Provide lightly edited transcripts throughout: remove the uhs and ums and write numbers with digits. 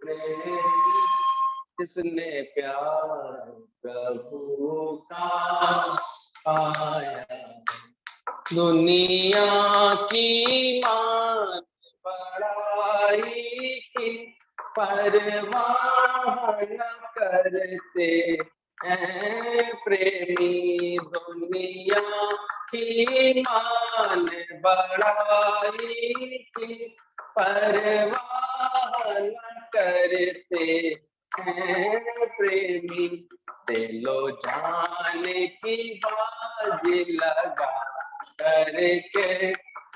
प्रेमी जिसने प्यार प्रभु का पाया। दुनिया की मान बड़ाई की परवाह न करते हैं प्रेमी। दुनिया की मान बड़ाई की परवाह न करते हैं प्रेमी। दिलो जाने की बाजी लगा करके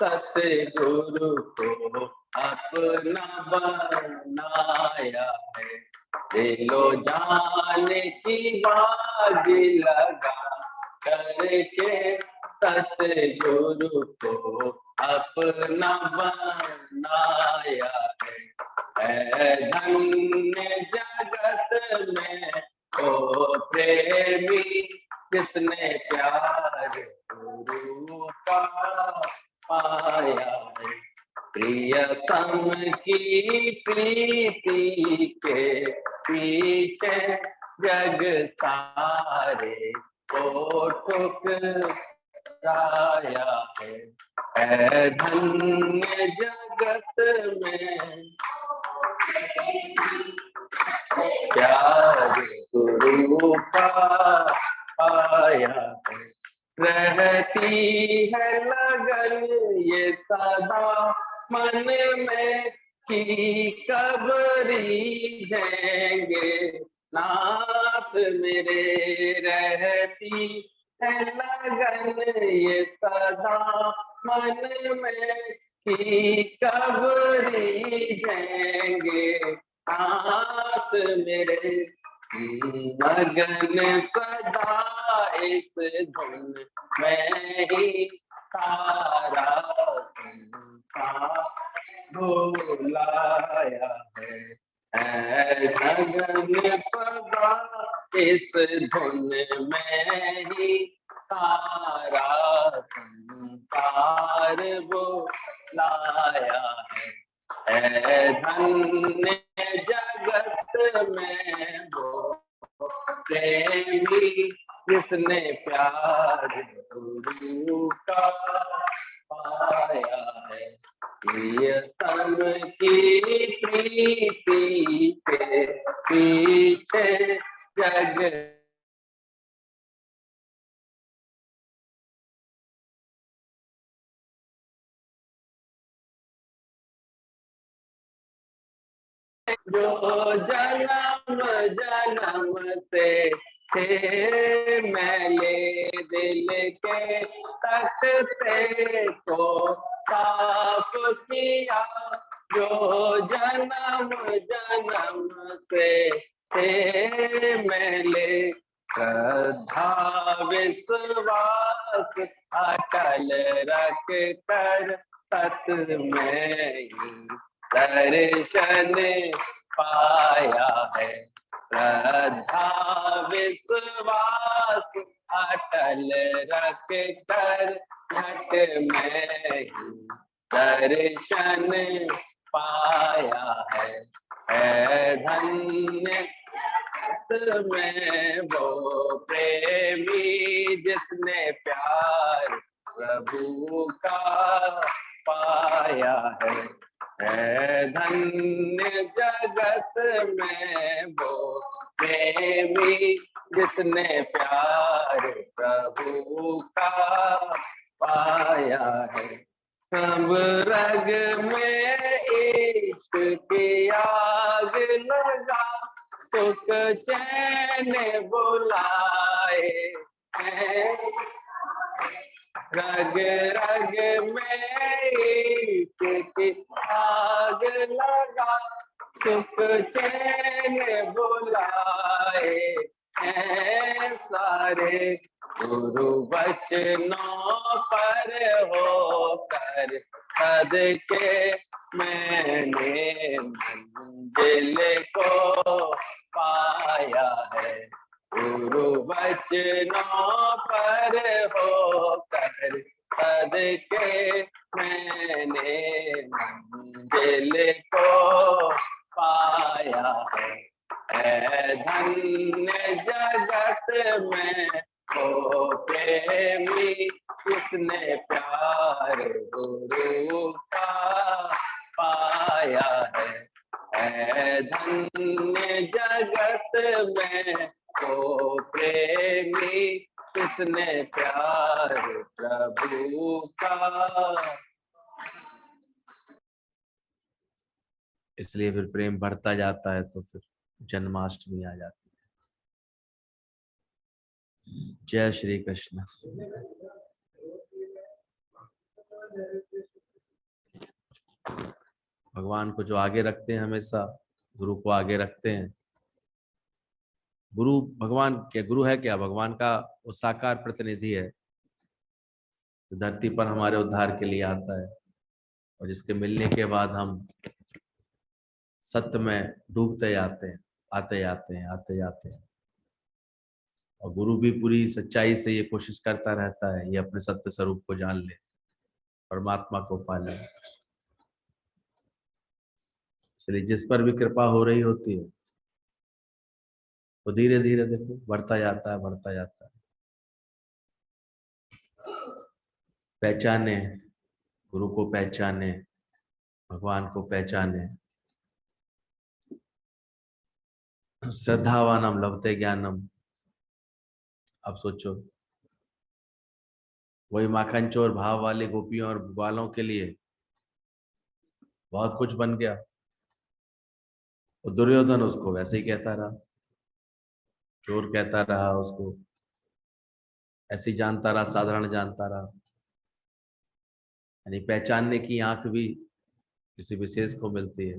सतगुरु को अपना बनाया है। दिलो जाने की बाजी लगा करके सतगुरु को अपना बनाया है। धन्य जगत में ओ प्रेमी जिसने प्यार गुरु का पाया है। प्रियतम की प्रीति के पीछे जग सारे को ठुकराया है। धन्य जगत में प्यार गुरु का पाया है। रहती है लगन ये सदा मन में कि कब रीझेंगे नाथ मेरे। रहती है लगन ये सदा मन में कि कब रीझेंगे नाथ मेरे। मगन सदा इस धुन में ही सारा संसार भुलाया है। मगन सदा इस धुन में ही सारा संसार भुलाया है। धन्य जगत में वो प्रेमी जिसने प्यार गुरु का पाया है। प्रियतम की प्रीति के पीछे जग जो जन्म जन्म से थे मैले दिल के तख्ते को साफ किया। जो जन्म जन्म से थे मैले श्रद्धा विश्वास अटल रख कर सत में दर्शन पाया है। श्रद्धा विश्वास अटल रख कर घट में दर्शन पाया है। धन्य में वो प्रेमी जिसने प्यार प्रभु का पाया है। धन्य जगत में वो प्रेमी जिसने प्यार प्रभु का पाया है। सब रग में इश्क की आग लगा सुख चैन बुलाए हैं। रग रग में इश्क की आग लगा सुख चैन बुलाए हैं। सारे गुरु वचनों पर होकर सदके मैंने मंजिल को पाया है। गुरु वचनों पर होकर सदके मैंने मंजिल को पाया है। ऐ धन्य जगत में ओ प्रेमी, किसने प्यार गुरु का पाया है। ऐ धन्य जगत में ओ प्रेमी, किसने प्यार प्रभु का। इसलिए फिर प्रेम बढ़ता जाता है तो फिर जन्माष्टमी आ जाती है। जय श्री कृष्ण। भगवान को जो आगे रखते हैं, हमेशा गुरु को आगे रखते हैं। गुरु भगवान क्या, गुरु है क्या? भगवान का वो साकार प्रतिनिधि है, धरती पर हमारे उद्धार के लिए आता है और जिसके मिलने के बाद हम सत्य में डूबते जाते हैं, आते जाते हैं, आते जाते हैं। और गुरु भी पूरी सच्चाई से ये कोशिश करता रहता है, ये अपने सत्य स्वरूप को जान ले, परमात्मा को पाले। इसलिए जिस पर भी कृपा हो रही होती है तो धीरे धीरे देखो बढ़ता जाता है, बढ़ता जाता है। पहचाने गुरु को, पहचाने भगवान को, पहचाने। श्रद्धावानम लभते ज्ञानम। अब सोचो, वही माखन चोर भाव वाले गोपियों और ग्वालों के लिए बहुत कुछ बन गया। और दुर्योधन उसको वैसे ही कहता रहा, चोर कहता रहा, उसको ऐसे ही जानता रहा, साधारण जानता रहा। यानी पहचानने की आंख भी किसी विशेष को मिलती है।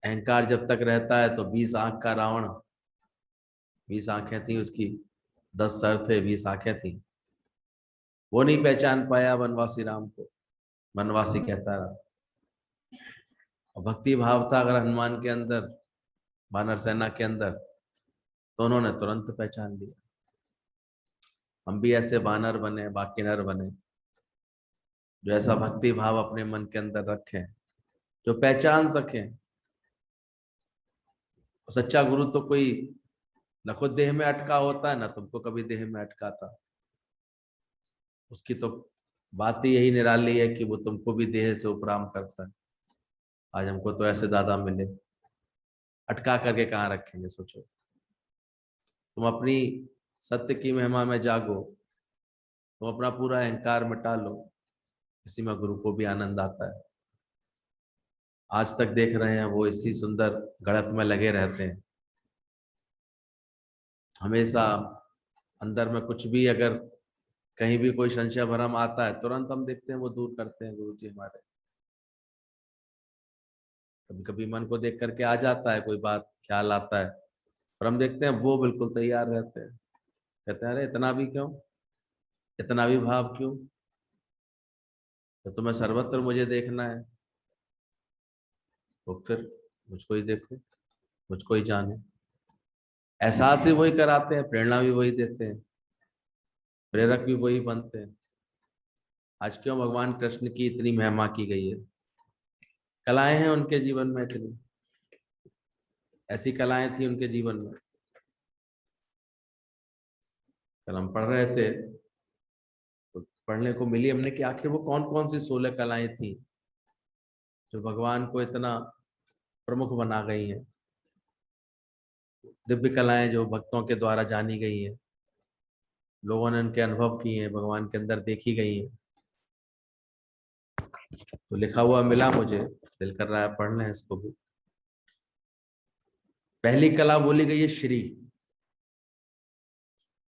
अहंकार जब तक रहता है तो 20 आंख का रावण, 20 आंखें थी उसकी, 10 सर थे, 20 आंखें थी। वो नहीं पहचान पाया वनवासी राम को, वनवासी कहता रहा। और भक्ति भाव था अगर हनुमान के अंदर, वानर सेना के अंदर, तो उन्होंने तुरंत पहचान लिया। हम भी ऐसे वानर बने, बाकी नर बने, जो ऐसा भक्ति भाव अपने मन के अंदर रखें, जो पहचान सकें। सच्चा गुरु तो कोई न खुद देह में अटका होता है, ना तुमको कभी देह में अटकाता। उसकी तो बात ही यही निराली है कि वो तुमको भी देह से उपराम करता है। आज हमको तो ऐसे दादा मिले, अटका करके कहाँ रखेंगे? सोचो, तुम अपनी सत्य की महिमा में जागो, तुम अपना पूरा अहंकार मिटा लो, इसी में गुरु को भी आनंद आता है। आज तक देख रहे हैं वो इसी सुंदर गणित में लगे रहते हैं। हमेशा अंदर में कुछ भी अगर कहीं भी कोई संशय भरम आता है, तुरंत हम देखते हैं वो दूर करते हैं गुरु जी हमारे। कभी कभी मन को देख करके आ जाता है कोई बात, ख्याल आता है, पर हम देखते हैं वो बिल्कुल तैयार रहते हैं। कहते हैं अरे इतना भी क्यों, इतना भी भाव क्यों? तो तुम्हें सर्वत्र मुझे देखना है तो फिर मुझको ही देखो, मुझको ही जानो। एहसास ही वही कराते हैं, प्रेरणा भी वही देते हैं, प्रेरक भी वही बनते हैं। आज क्यों भगवान कृष्ण की इतनी महिमा की गई है? कलाएं हैं उनके जीवन में, इतनी ऐसी कलाएं थी उनके जीवन में। कल हम पढ़ रहे थे तो पढ़ने को मिली हमने कि आखिर वो कौन कौन सी 16 कलाएं थी जो भगवान को इतना प्रमुख बना गई हैं। दिव्य कलाएं जो भक्तों के द्वारा जानी गई हैं, लोगों ने उनके अनुभव किए हैं, भगवान के अंदर देखी गई हैं। तो लिखा हुआ मिला मुझे, दिल कर रहा है पढ़ लें इसको भी। पहली कला बोली गई है श्री।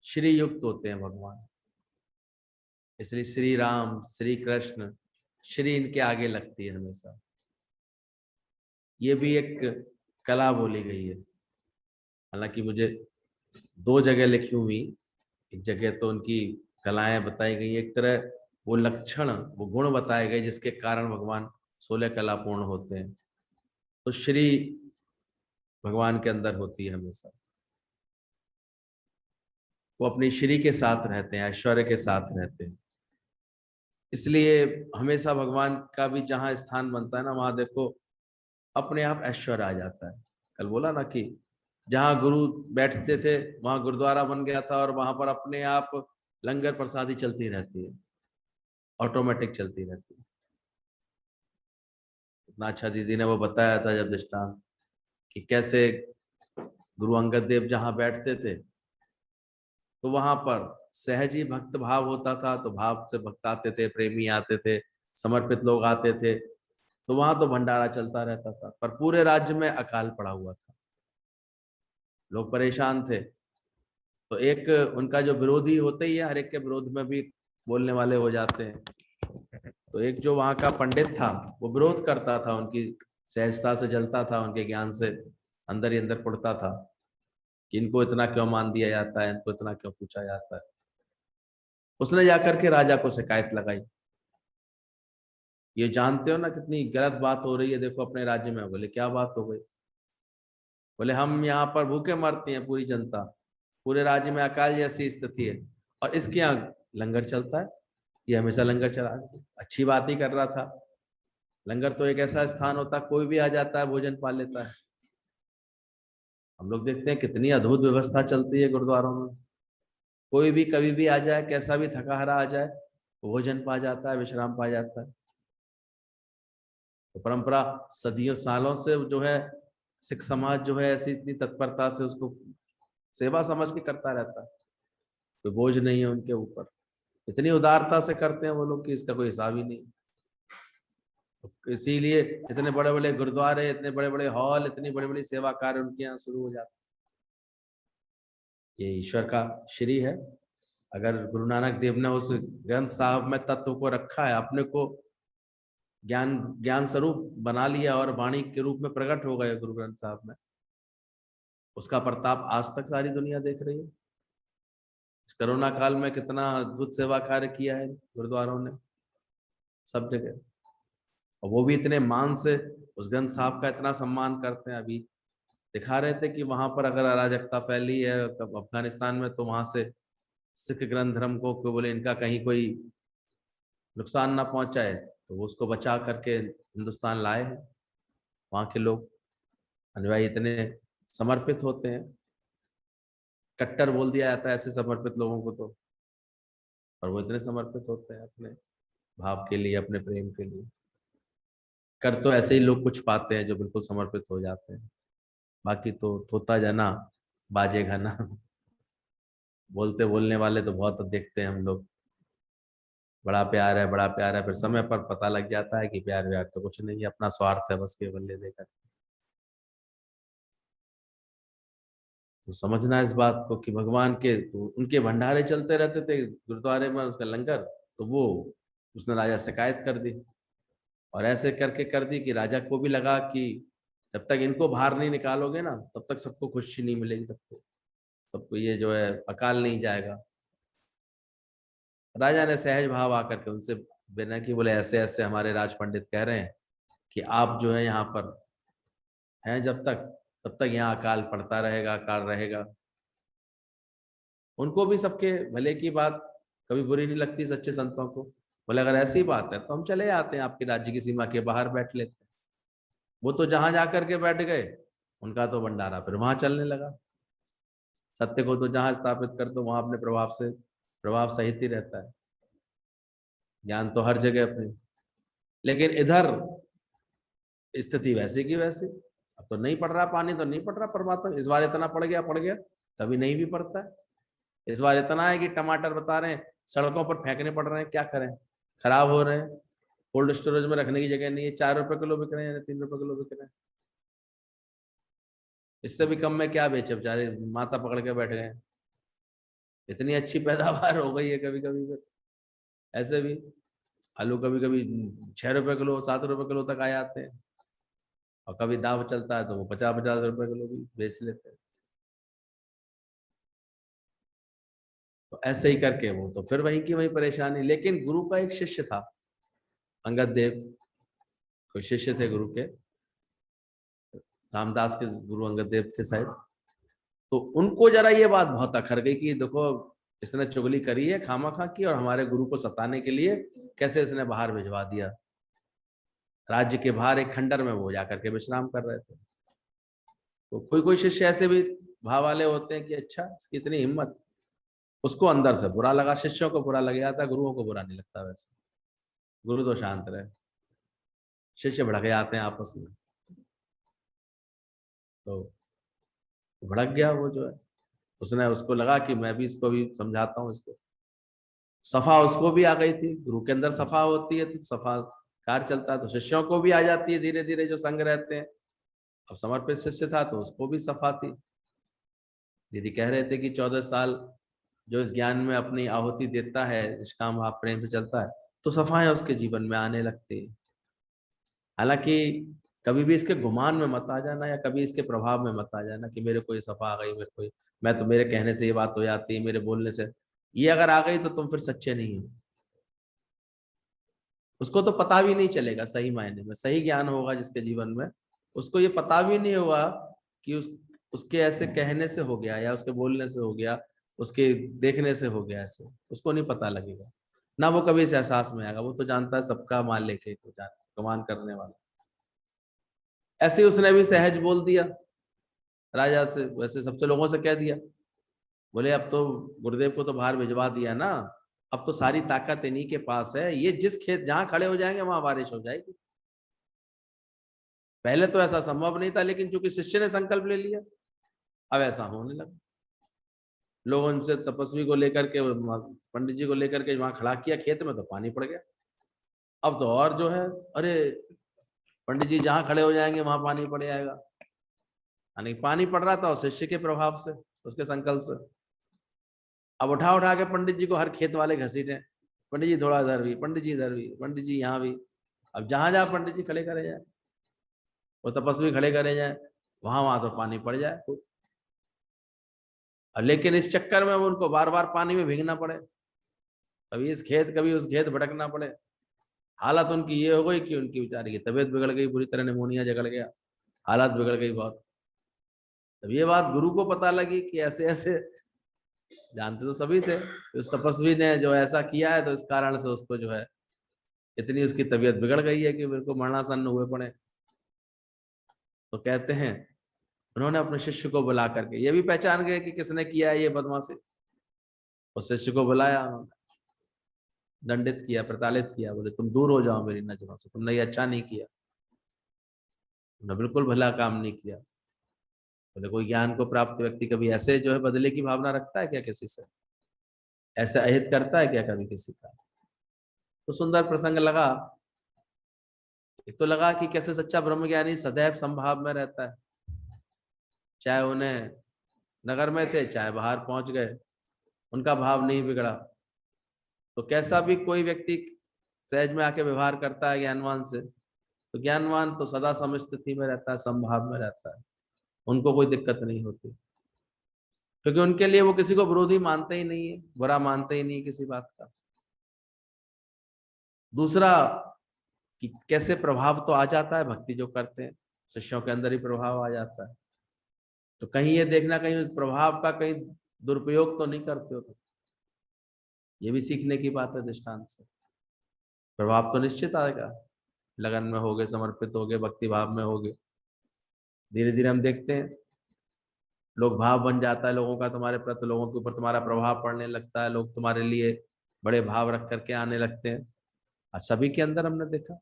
श्री युक्त होते हैं भगवान, इसलिए श्री राम, श्री कृष्ण, श्री इनके आगे लगती है हमेशा। ये भी एक कला बोली गई है। हालांकि मुझे 2 जगह लिखी हुई, एक जगह तो उनकी कलाएं बताई गई, एक तरह वो लक्षण, वो गुण बताए गए जिसके कारण भगवान 16 कला पूर्ण होते हैं। तो श्री भगवान के अंदर होती है हमेशा। वो अपनी श्री के साथ रहते हैं, ऐश्वर्य के साथ रहते हैं। इसलिए हमेशा भगवान का भी जहां स्थान बनता है ना, वहां देखो अपने आप ऐश्वर्य आ जाता है। कल बोला ना कि जहां गुरु बैठते थे वहां गुरुद्वारा बन गया था, और वहां पर अपने आप लंगर प्रसादी चलती रहती है, ऑटोमेटिक चलती रहती है। इतना अच्छा दीदी ने वो बताया था जब दृष्टांत, कि कैसे गुरु अंगद देव जहां बैठते थे तो वहां पर सहज ही भक्त भाव होता था, तो भाव से भक्त आते थे, प्रेमी आते थे, समर्पित लोग आते थे, तो वहां तो भंडारा चलता रहता था। पर पूरे राज्य में अकाल पड़ा हुआ था, लोग परेशान थे। तो एक उनका जो विरोधी होते ही है, हर एक के विरोध में भी बोलने वाले हो जाते हैं। तो एक जो वहां का पंडित था वो विरोध करता था, उनकी सहजता से जलता था, उनके ज्ञान से अंदर ही अंदर पड़ता था कि इनको इतना क्यों मान दिया जाता है, इनको इतना क्यों पूछा जाता है। उसने जाकर के राजा को शिकायत लगाई, ये जानते हो ना कितनी गलत बात हो रही है, देखो अपने राज्य में। बोले क्या बात हो गई? बोले हम यहाँ पर भूखे मरते हैं पूरी जनता, पूरे राज्य में अकाल जैसी स्थिति है, और इसके यहाँ लंगर चलता है, ये हमेशा लंगर चला। अच्छी बात ही कर रहा था। लंगर तो एक ऐसा स्थान होता है, कोई भी आ जाता है भोजन पा लेता है। हम लोग देखते हैं कितनी अद्भुत व्यवस्था चलती है गुरुद्वारों में, कोई भी कभी भी आ जाए, कैसा भी थका हारा आ जाए, भोजन पा जाता है, विश्राम पा जाता है। तो परंपरा सदियों सालों से जो है सिख समाज जो है ऐसी इतनी तत्परता से उसको सेवा समझ के करता रहता है, कोई बोझ नहीं है उनके ऊपर, इतनी उदारता से करते हैं वो लोग कि इसका कोई हिसाब ही नहीं। तो इसीलिए इतने बड़े बड़े गुरुद्वारे, इतने बड़े बड़े हॉल, इतनी बड़ी बड़ी सेवा कार्य उनके यहाँ शुरू हो जाते। ये ईश्वर का श्री है। अगर गुरु नानक देव ने उस ग्रंथ साहब में तत्व को रखा है, अपने को ज्ञान ज्ञान स्वरूप बना लिया और वाणी के रूप में प्रकट हो गए गुरु ग्रंथ साहब में, उसका प्रताप आज तक सारी दुनिया देख रही है। इस कोरोना काल में कितना अद्भुत सेवा कार्य किया है गुरुद्वारों ने सब जगह, और वो भी इतने मान से उस ग्रंथ साहब का इतना सम्मान करते हैं। अभी दिखा रहे थे कि वहां पर अगर अराजकता फैली है अफगानिस्तान में, तो वहां से सिख ग्रंथ धर्म को बोले इनका कहीं कोई नुकसान ना पहुंचाए, तो वो उसको बचा करके हिंदुस्तान लाए हैं। वहां के लोग अनुयायी इतने समर्पित होते हैं, कट्टर बोल दिया जाता है ऐसे समर्पित लोगों को तो, और वो इतने समर्पित होते हैं अपने भाव के लिए, अपने प्रेम के लिए। कर तो ऐसे ही लोग कुछ पाते हैं जो बिल्कुल समर्पित हो जाते हैं, बाकी तो तोता जना बाजेगा ना। बोलते बोलने वाले तो बहुत देखते हैं हम लोग, बड़ा प्यार है बड़ा प्यार है, फिर समय पर पता लग जाता है कि प्यार व्यार तो कुछ नहीं है, अपना स्वार्थ है बस केवल ले देकर। तो समझना इस बात को कि भगवान के तो उनके भंडारे चलते रहते थे गुरुद्वारे में, उसका लंगर, तो वो उसने राजा शिकायत कर दी, और ऐसे करके कर दी कि राजा को भी लगा कि जब तक इनको बाहर नहीं निकालोगे ना तब तक सबको खुशी नहीं मिलेगी, सबको सबको ये जो है अकाल नहीं जाएगा। राजा ने सहज भाव आकर के उनसे बिना कि बोले ऐसे ऐसे हमारे राज पंडित कह रहे हैं कि आप जो है यहाँ पर हैं जब तक, तब तक यहाँ अकाल पड़ता रहेगा, अकाल रहेगा। उनको भी सबके भले की बात कभी बुरी नहीं लगती सच्चे संतों को। बोले अगर ऐसी बात है तो हम चले आते हैं आपके राज्य की सीमा के बाहर बैठ लेते हैं। वो तो जहां जाकर के बैठ गए, उनका तो भंडारा फिर वहां चलने लगा। सत्य को तो जहां स्थापित कर दो वहां अपने प्रभाव सहित ही रहता है। ज्ञान तो हर जगह अपनी, लेकिन इधर स्थिति वैसी की वैसी। अब तो नहीं पड़ रहा पानी, तो नहीं पड़ रहा परमात्मा, इस बार इतना पड़ गया, कभी नहीं भी पड़ता है। इस बार इतना है कि टमाटर बता रहे हैं सड़कों पर फेंकने पड़ रहे हैं, क्या करें, खराब हो रहे हैं, कोल्ड स्टोरेज में रखने की जगह नहीं है, 4 रुपए किलो बिक रहे हैं, 3 रुपए किलो बिक रहे हैं। इससे भी कम में क्या बेचे, बेचारे माथा पकड़ के बैठ गए। इतनी अच्छी पैदावार हो गई है कभी कभी ऐसे भी आलू कभी कभी 6 रुपए किलो 7 रुपए किलो तक आ जाते हैं, और कभी दाव चलता है तो वो 50-50 रुपए किलो भी बेच लेते हैं। तो ऐसे ही करके वो तो फिर वहीं की वहीं परेशानी। लेकिन गुरु का एक शिष्य था, अंगद देव कोई शिष्य थे गुरु के, रामदास के गुरु अंगद देव थे शायद। तो उनको जरा ये बात बहुत अखर गई कि देखो इसने चुगली करी है खामा खा की, और हमारे गुरु को सताने के लिए कैसे इसने बाहर भिजवा दिया। राज्य के बाहर एक खंडर में वो जाकर के विश्राम कर रहे थे। तो कोई कोई शिष्य ऐसे भी भाव वाले होते हैं कि अच्छा इसकी इतनी हिम्मत, उसको अंदर से बुरा लगा, शिष्यों को बुरा लग जाता, गुरुओं को बुरा नहीं लगता। वैसे गुरु तो शांत रहे, शिष्य भड़क जाते हैं आपस में। तो भड़क गया वो जो है, उसने, उसको लगा कि मैं भी इसको भी समझाता हूँ इसको। सफा उसको भी आ गई थी, गुरु के अंदर सफा होती है तो सफा कार चलता है, तो शिष्यों को भी आ जाती है धीरे धीरे जो संग रहते हैं। अब समर्पित शिष्य था तो उसको भी सफा थी। दीदी कह रहे थे कि 14 साल जो इस ज्ञान में अपनी आहुति देता है, निष्काम भाव प्रेम से चलता है, तो सफाएं उसके जीवन में आने लगती है। हालांकि कभी भी इसके गुमान में मत आ जाना, या कभी इसके प्रभाव में मत आ जाना कि मेरे को ये सफा आ गई, मेरे को मैं तो, मेरे कहने से ये बात हो जाती है, मेरे बोलने से ये अगर आ गई तो तुम फिर सच्चे नहीं हो। उसको तो पता भी नहीं चलेगा, सही मायने में सही ज्ञान होगा जिसके जीवन में, उसको ये पता भी नहीं होगा कि उसके ऐसे कहने से हो गया, या उसके बोलने से हो गया, उसके देखने से हो गया, ऐसे उसको नहीं पता लगेगा ना, वो कभी इस एहसास में आएगा। वो तो जानता है सबका मालिक है, तो गुमान करने वाला। ऐसे ही उसने भी सहज बोल दिया राजा से, वैसे सबसे लोगों से कह दिया। बोले अब तो गुरुदेव को तो बाहर भिजवा दिया ना, अब तो सारी ताकत इन्हीं के पास है, ये जिस खेत जहां खड़े हो जाएंगे वहां बारिश हो जाएगी। पहले तो ऐसा संभव नहीं था, लेकिन चूंकि शिष्य ने संकल्प ले लिया अब ऐसा होने लगा। लोगों से तपस्वी को लेकर के, पंडित जी को लेकर के वहां खड़ा किया खेत में, तो पानी पड़ गया। अब तो और जो है, अरे पंडित जी जहां खड़े हो जाएंगे वहां पानी पड़ जाएगा। यानी पानी पड़ रहा था और शिष्य के प्रभाव से, उसके संकल्प से। अब उठा उठा के पंडित जी को हर खेत वाले घसीटे, पंडित जी थोड़ा इधर भी, पंडित जी इधर भी, पंडित जी यहाँ भी। अब जहां जहां पंडित जी खड़े करे जाए, वो तपस्वी खड़े करे जाए, वहां वहां तो पानी पड़ जाए। लेकिन इस चक्कर में वो उनको बार बार पानी में भीगना पड़े, कभी इस खेत कभी उस खेत भटकना पड़े। हालत उनकी ये हो गई कि उनकी बेचारी की तबीयत बिगड़ गई बुरी तरह, निमोनिया जगड़ गया, हालत बिगड़ गई बहुत। तब ये बात गुरु को पता लगी कि ऐसे ऐसे, जानते तो सभी थे, उस तपस्वी ने जो ऐसा किया है, तो इस कारण से उसको जो है इतनी उसकी तबीयत बिगड़ गई है कि मेरे को मरणासन्न हुए पड़े। तो कहते हैं उन्होंने अपने शिष्य को बुला करके, ये भी पहचान गए कि किसने किया है ये बदमाशी। उस शिष्य को बुलाया, दंडित किया, प्रताड़ित किया, बोले तुम दूर हो जाओ मेरी नजरों से, तुमने ये अच्छा नहीं किया, तुमने बिल्कुल भला काम नहीं किया। बोले कोई ज्ञान को प्राप्त व्यक्ति कभी ऐसे जो है बदले की भावना रखता है क्या किसी से, ऐसे अहित करता है क्या कभी किसी का। तो सुंदर प्रसंग लगा। एक तो लगा कि कैसे सच्चा ब्रह्मज्ञानी सदैव संभाव में रहता है, चाहे उन्हें नगर में थे चाहे बाहर पहुंच गए, उनका भाव नहीं बिगड़ा। तो कैसा भी कोई व्यक्ति सहज में आके व्यवहार करता है ज्ञानवान से, तो ज्ञानवान तो सदा समस्थिति में रहता है, संभाव में रहता है, उनको कोई दिक्कत नहीं होती, क्योंकि उनके लिए वो किसी को विरोधी मानते ही नहीं है, बुरा मानते ही नहीं किसी बात का। दूसरा कि कैसे प्रभाव तो आ जाता है, भक्ति जो करते हैं शिष्यों के अंदर ही प्रभाव आ जाता है। तो कहीं ये देखना कहीं उस प्रभाव का कहीं दुरुपयोग तो नहीं करते हो, तो ये भी सीखने की बात है दृष्टांत से। प्रभाव तो निश्चित आएगा, लगन में होगे, समर्पित होगे, भक्ति भाव में होगे, धीरे धीरे हम देखते हैं लोग भाव बन जाता है लोगों का तुम्हारे प्रति, लोगों के ऊपर तुम्हारा प्रभाव पड़ने लगता है, लोग तुम्हारे लिए बड़े भाव रख करके आने लगते हैं। आज सभी के अंदर हमने देखा,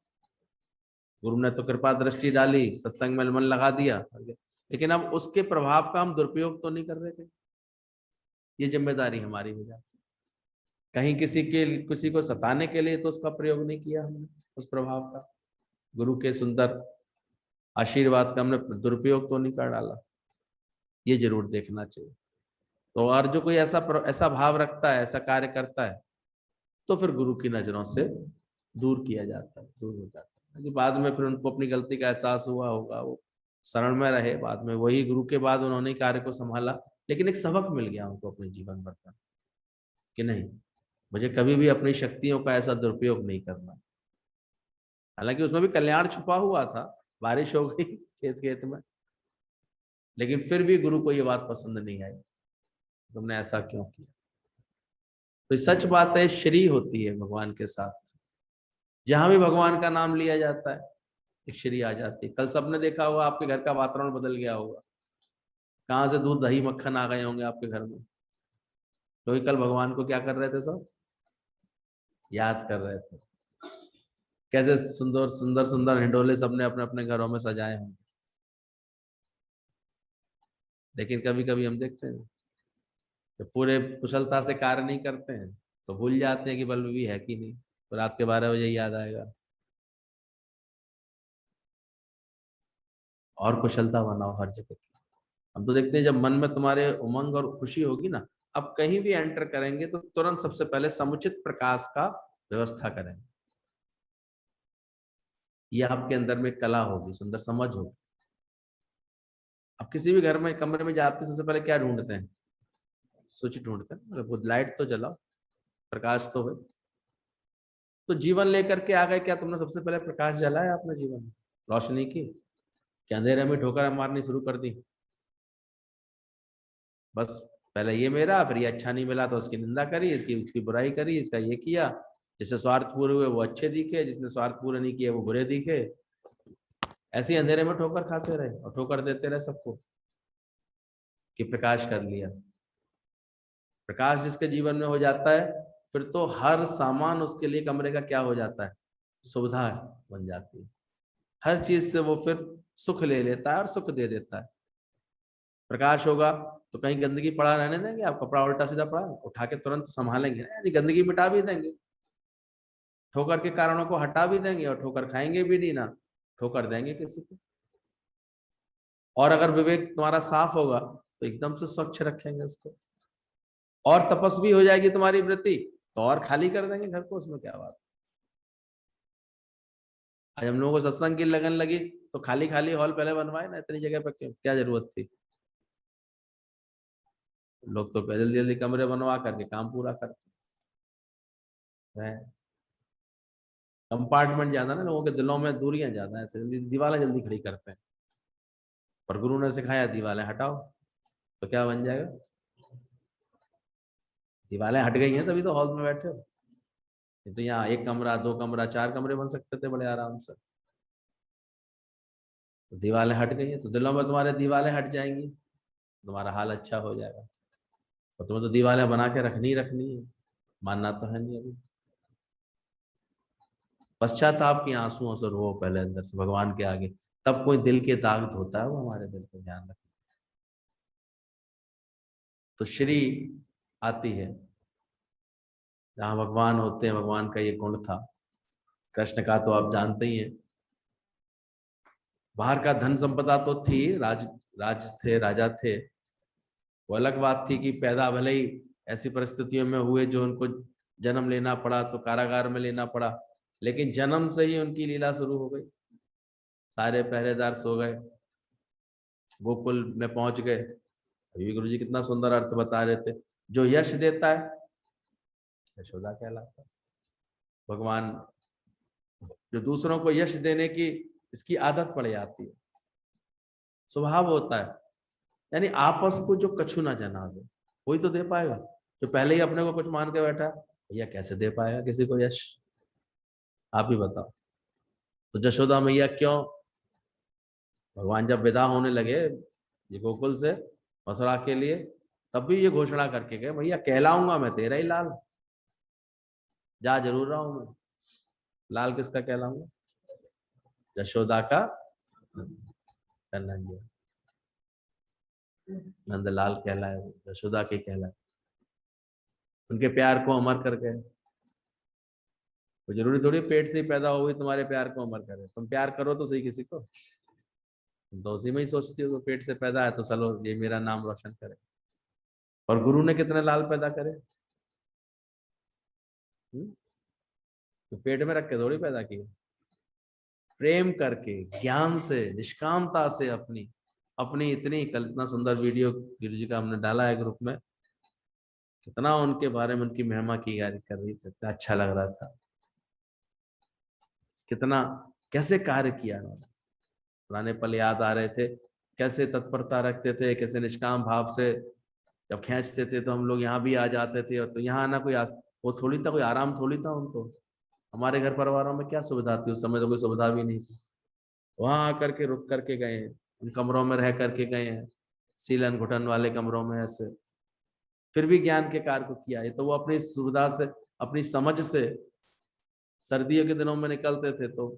गुरु ने तो कृपा दृष्टि डाली, सत्संग में मन लगा दिया, लेकिन अब उसके प्रभाव का हम दुरुपयोग तो नहीं कर रहे थे। ये जिम्मेदारी हमारी हो जाती, कहीं किसी को सताने के लिए तो उसका प्रयोग नहीं किया हमने, उस प्रभाव का, गुरु के सुंदर आशीर्वाद का हमने दुरुपयोग तो नहीं कर डाला, ये जरूर देखना चाहिए। तो और जो कोई ऐसा भाव रखता है, ऐसा कार्य करता है, तो फिर गुरु की नजरों से दूर किया जाता है, दूर हो जाता है। कि बाद में फिर उनको अपनी गलती का एहसास हुआ होगा, वो शरण में रहे, बाद में वही गुरु के बाद उन्होंने कार्य को संभाला, लेकिन एक सबक मिल गया उनको अपने जीवन भर का कि नहीं, मुझे कभी भी अपनी शक्तियों का ऐसा दुरुपयोग नहीं करना। हालांकि उसमें भी कल्याण छुपा हुआ था, बारिश हो गई खेत खेत में, लेकिन फिर भी गुरु को ये बात पसंद नहीं आई, तुमने ऐसा क्यों किया। तो सच बात है, श्री होती है भगवान के साथ, जहां भी भगवान का नाम लिया जाता है एक श्री आ जाती है। कल सबने देखा होगा, आपके घर का वातावरण बदल गया होगा, कहाँ से दूध दही मक्खन आ गए होंगे आपके घर में, क्योंकि कल भगवान को क्या कर रहे थे, सब याद कर रहे थे। कैसे सुंदर सुंदर सुंदर हिंडोले सबने अपने अपने घरों में सजाए होंगे। लेकिन कभी कभी हम देखते हैं कि पूरे कुशलता से कार्य नहीं करते हैं तो भूल जाते हैं कि बल्ब भी है कि नहीं, तो रात के 12 बजे याद आएगा। और कुशलता बनाओ हर जगह की। हम तो देखते हैं जब मन में तुम्हारे उमंग और खुशी होगी ना, अब कहीं भी एंटर करेंगे तो तुरंत सबसे पहले समुचित प्रकाश का व्यवस्था करेंगे। ये आपके अंदर में कला होगी, सुंदर समझ होगी। अब किसी भी घर में कमरे में जाते हैं सबसे पहले क्या ढूंढते हैं, स्विच ढूंढते हैं, मतलब वो लाइट तो जलाओ, प्रकाश तो है। तो जीवन लेकर के आ गए, क्या तुमने सबसे पहले प्रकाश जलाया अपने जीवन में, रोशनी की, क्या अंधेरे में ठोकर मारनी शुरू कर दी? बस पहले ये मेरा, फिर ये अच्छा नहीं मिला तो उसकी निंदा करी, इसकी उसकी बुराई करी, इसका ये किया। जिससे स्वार्थ पूरे हुए वो अच्छे दिखे, जिसने स्वार्थ पूरे नहीं किए वो बुरे दिखे। ऐसे ही अंधेरे में ठोकर खाते रहे और ठोकर देते रहे सबको कि प्रकाश कर लिया। प्रकाश जिसके जीवन में हो जाता है, फिर तो हर सामान उसके लिए कमरे का क्या हो जाता है, सुविधा बन जाती है। हर चीज से वो फिर सुख ले लेता है और सुख दे देता है। प्रकाश होगा तो कहीं गंदगी पड़ा रहने देंगे? आप कपड़ा उल्टा सीधा पड़ा उठा के तुरंत संभालेंगे, यानी गंदगी मिटा भी देंगे, ठोकर के कारणों को हटा भी देंगे, और ठोकर खाएंगे भी नहीं ना ठोकर देंगे किसी को। और अगर विवेक तुम्हारा साफ होगा तो एकदम से स्वच्छ रखेंगे उसको। और तपस्वी हो जाएगी तुम्हारी वृत्ति तो और खाली कर देंगे घर को, उसमें क्या बात। आज हम लोगों को सत्संग की लगन लगी तो खाली खाली हॉल पहले बनवाए ना, इतनी जगह पर क्या जरूरत थी? लोग तो जल्दी जल्दी कमरे बनवा करके काम पूरा करते हैं। कंपार्टमेंट ज्यादा ना, लोगों के दिलों में दूरियां ज्यादा है, इसलिए दीवारें जल्दी खड़ी करते हैं। पर गुरु ने सिखाया दीवारें हटाओ, तो क्या बन जाएगा? दीवारें हट गई हैं तभी तो हॉल में बैठे हो। नहीं तो यहाँ 1 कमरा 2 कमरा 4 कमरे बन सकते थे बड़े आराम से। तो दीवारें हट गई हैं तो दिलों में तुम्हारे दीवारें हट जाएंगी, तुम्हारा हाल अच्छा हो जाएगा। और तुम्हें तो दीवारें बना के रखनी है, मानना तो है नहीं अभी। पश्चाताप की आंसुओं से रो पहले अंदर से भगवान के आगे, तब कोई दिल के दाग धोता है, वो हमारे दिल को ध्यान रखना। तो श्री आती है जहां भगवान होते हैं, भगवान का ये गुण था। कृष्ण का तो आप जानते ही हैं, बाहर का धन संपदा तो थी, राज थे, राजा थे, वो अलग बात थी कि पैदा भले ही ऐसी परिस्थितियों में हुए जो उनको जन्म लेना पड़ा, तो कारागार में लेना पड़ा, लेकिन जन्म से ही उनकी लीला शुरू हो गई। सारे पहरेदार सो गए, गोकुल में पहुंच गए। अभी गुरु जी कितना सुंदर अर्थ बता रहे थे, जो यश देता है यशोदा कहलाता है। भगवान जो दूसरों को यश देने की इसकी आदत पड़ जाती है, स्वभाव होता है, यानी आपस को जो कछु ना जना दे वही तो दे पाएगा। जो पहले ही अपने को कुछ मान के बैठा भैया कैसे दे पाएगा किसी को यश? आप ही बताओ। तो जशोदा मैया क्यों, भगवान जब विदा होने लगे ये गोकुल से मथुरा के लिए, तब भी ये घोषणा करके गए भैया कहलाऊंगा मैं तेरा ही लाल, जा जरूर रहा हूं मैं। लाल किसका कहलाऊंगा? यशोदा का नंद, नंदलाल कहलाए, यशोदा के कहलाए। उनके प्यार को अमर कर गए। तो जरूरी थोड़ी पेट से ही पैदा हो गई तुम्हारे प्यार को अमर करे, तुम प्यार करो तो सही किसी को, तुम तो उसी में ही सोचती हो तो पेट से पैदा है तो चलो ये मेरा नाम रोशन करे। और गुरु ने कितने लाल पैदा करे? तो पेट में रख के थोड़ी पैदा किए, प्रेम करके, ज्ञान से, निष्कामता से, अपनी अपनी इतनी कल इतना सुंदर वीडियो गुरु जी का हमने डाला है ग्रुप में, कितना उनके बारे में उनकी महिमा की याद कर रही थी, कितना अच्छा लग रहा था, कितना कैसे कार्य किया उन्होंने। पुराने पल याद आ रहे थे, कैसे तत्परता रखते थे, कैसे निष्काम भाव से जब खींचते थे तो हम लोग यहाँ भी आ जाते थे। और तो यहाँ आना कोई वो थोड़ी था, कोई आराम थोड़ी था उनको। हमारे घर परिवारों में क्या सुविधा थी उस समय, तो कोई सुविधा भी नहीं थी। वहां आकर के रुक करके गए हैं, उन कमरों में रह करके गए हैं, सीलन घुटन वाले कमरों में ऐसे, फिर भी ज्ञान के कार्य को किया है। तो वो अपनी सुविधा से, अपनी समझ से, सर्दियों के दिनों में निकलते थे तो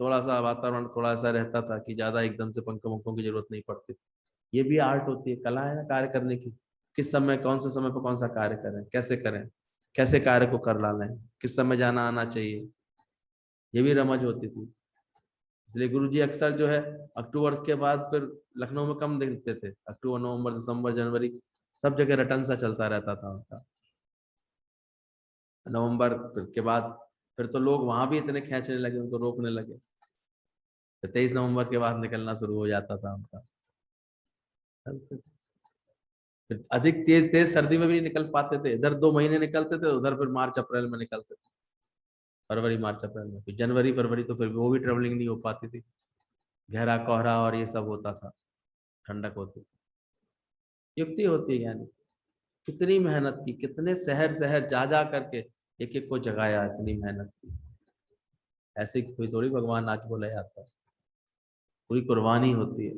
थोड़ा सा वातावरण थोड़ा सा रहता था कि ज्यादा एकदम से पंखों पंखों की जरूरत नहीं पड़ती। ये भी आर्ट होती है, कला है ना कार्य करने की। किस समय कौन से समय पर कौन सा कार्य करें, कैसे कार्य को कर डालें, किस समय जाना आना चाहिए, ये भी रमज होती थी। इसलिए गुरुजी अक्सर जो है अक्टूबर के बाद फिर लखनऊ में कम दिखते थे। अक्टूबर, नवंबर, दिसंबर, जनवरी सब जगह रटन सा चलता रहता था उनका। नवंबर फिर के बाद फिर तो लोग वहां भी इतने खींचने लगे, उनको रोकने लगे। 23 नवंबर के बाद निकलना शुरू हो जाता था उनका। फिर अधिक तेज तेज सर्दी में भी नहीं निकल पाते थे, इधर 2 महीने निकलते थे, उधर फिर मार्च अप्रैल में निकलते थे। फरवरी मार्च अप्रैल में, फिर जनवरी फरवरी तो फिर वो भी ट्रेवलिंग नहीं हो पाती थी, गहरा कोहरा और ये सब होता था, ठंडक होती थी। युक्ति होती है यानी कितनी मेहनत की, कितने शहर शहर जा जा करके एक एक को जगाया, इतनी मेहनत की। ऐसे कोई थोड़ी भगवान आज बोला जाता है, पूरी कुर्बानी होती है।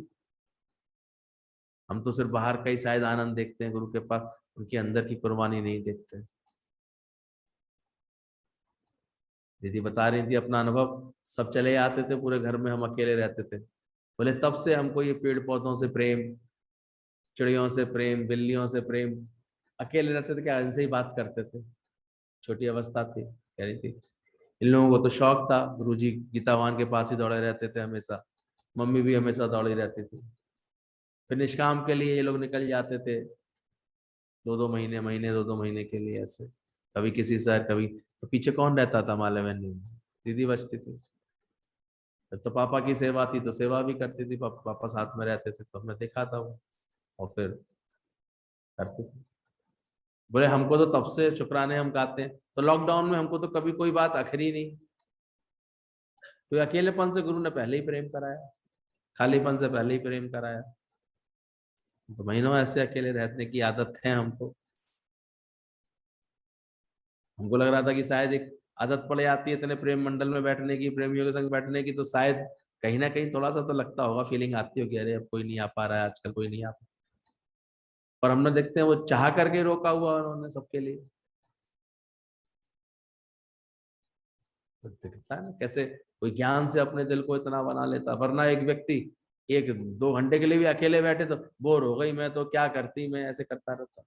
हम तो सिर्फ बाहर का ही शायद आनंद देखते हैं गुरु के पास, उनके अंदर की कुर्बानी नहीं देखते। दीदी बता रही थी अपना अनुभव, सब चले आते थे पूरे घर में, हम अकेले रहते थे। बोले तब से हमको ये पेड़ पौधों से प्रेम, चिड़ियों से प्रेम, बिल्लियों से प्रेम। अकेले रहते थे क्या, ऐसे ही बात करते थे, छोटी अवस्था थी, कह रही थी। इन लोगों को तो शौक था, गुरुजी गीतावान के पास ही दौड़े रहते थे हमेशा, मम्मी भी हमेशा दौड़ी रहती थी। फिर निष्काम के लिए ये लोग निकल जाते थे, 2-2 महीने के लिए ऐसे, कभी किसी शहर, कभी तो पीछे कौन रहता था मालवेंद्र में, दीदी बचती थी। तो पापा की सेवा थी तो सेवा भी करती थी, पापा साथ में रहते थे तो हमने देखा था वो, और फिर करते थे। बोले हमको तो तब से शुक्राने हम गाते हैं, तो लॉकडाउन में हमको तो कभी कोई बात आखिरी नहीं, तो अकेलेपन से गुरु ने पहले ही प्रेम कराया, खालीपन से पहले ही प्रेम कराया। तो महीनों ऐसे अकेले रहने की आदत है हमको। हमको लग रहा था कि शायद एक आदत पड़ जाती है इतने प्रेम मंडल में बैठने की, प्रेमियों के संग बैठने की, तो शायद कहीं ना कहीं थोड़ा सा तो लगता होगा, फीलिंग आती होगी, अरे अब कोई नहीं आ पा रहा है आजकल, कोई नहीं आ पा। पर हमने देखते हैं वो चाह करके रोका हुआ उन्होंने सबके लिए। तो दिखता है ना कैसे कोई ज्ञान से अपने दिल को इतना बना लेता, वरना एक व्यक्ति 1-2 घंटे के लिए भी अकेले बैठे तो बोर हो गई मैं तो क्या करती, मैं ऐसे करता रहता,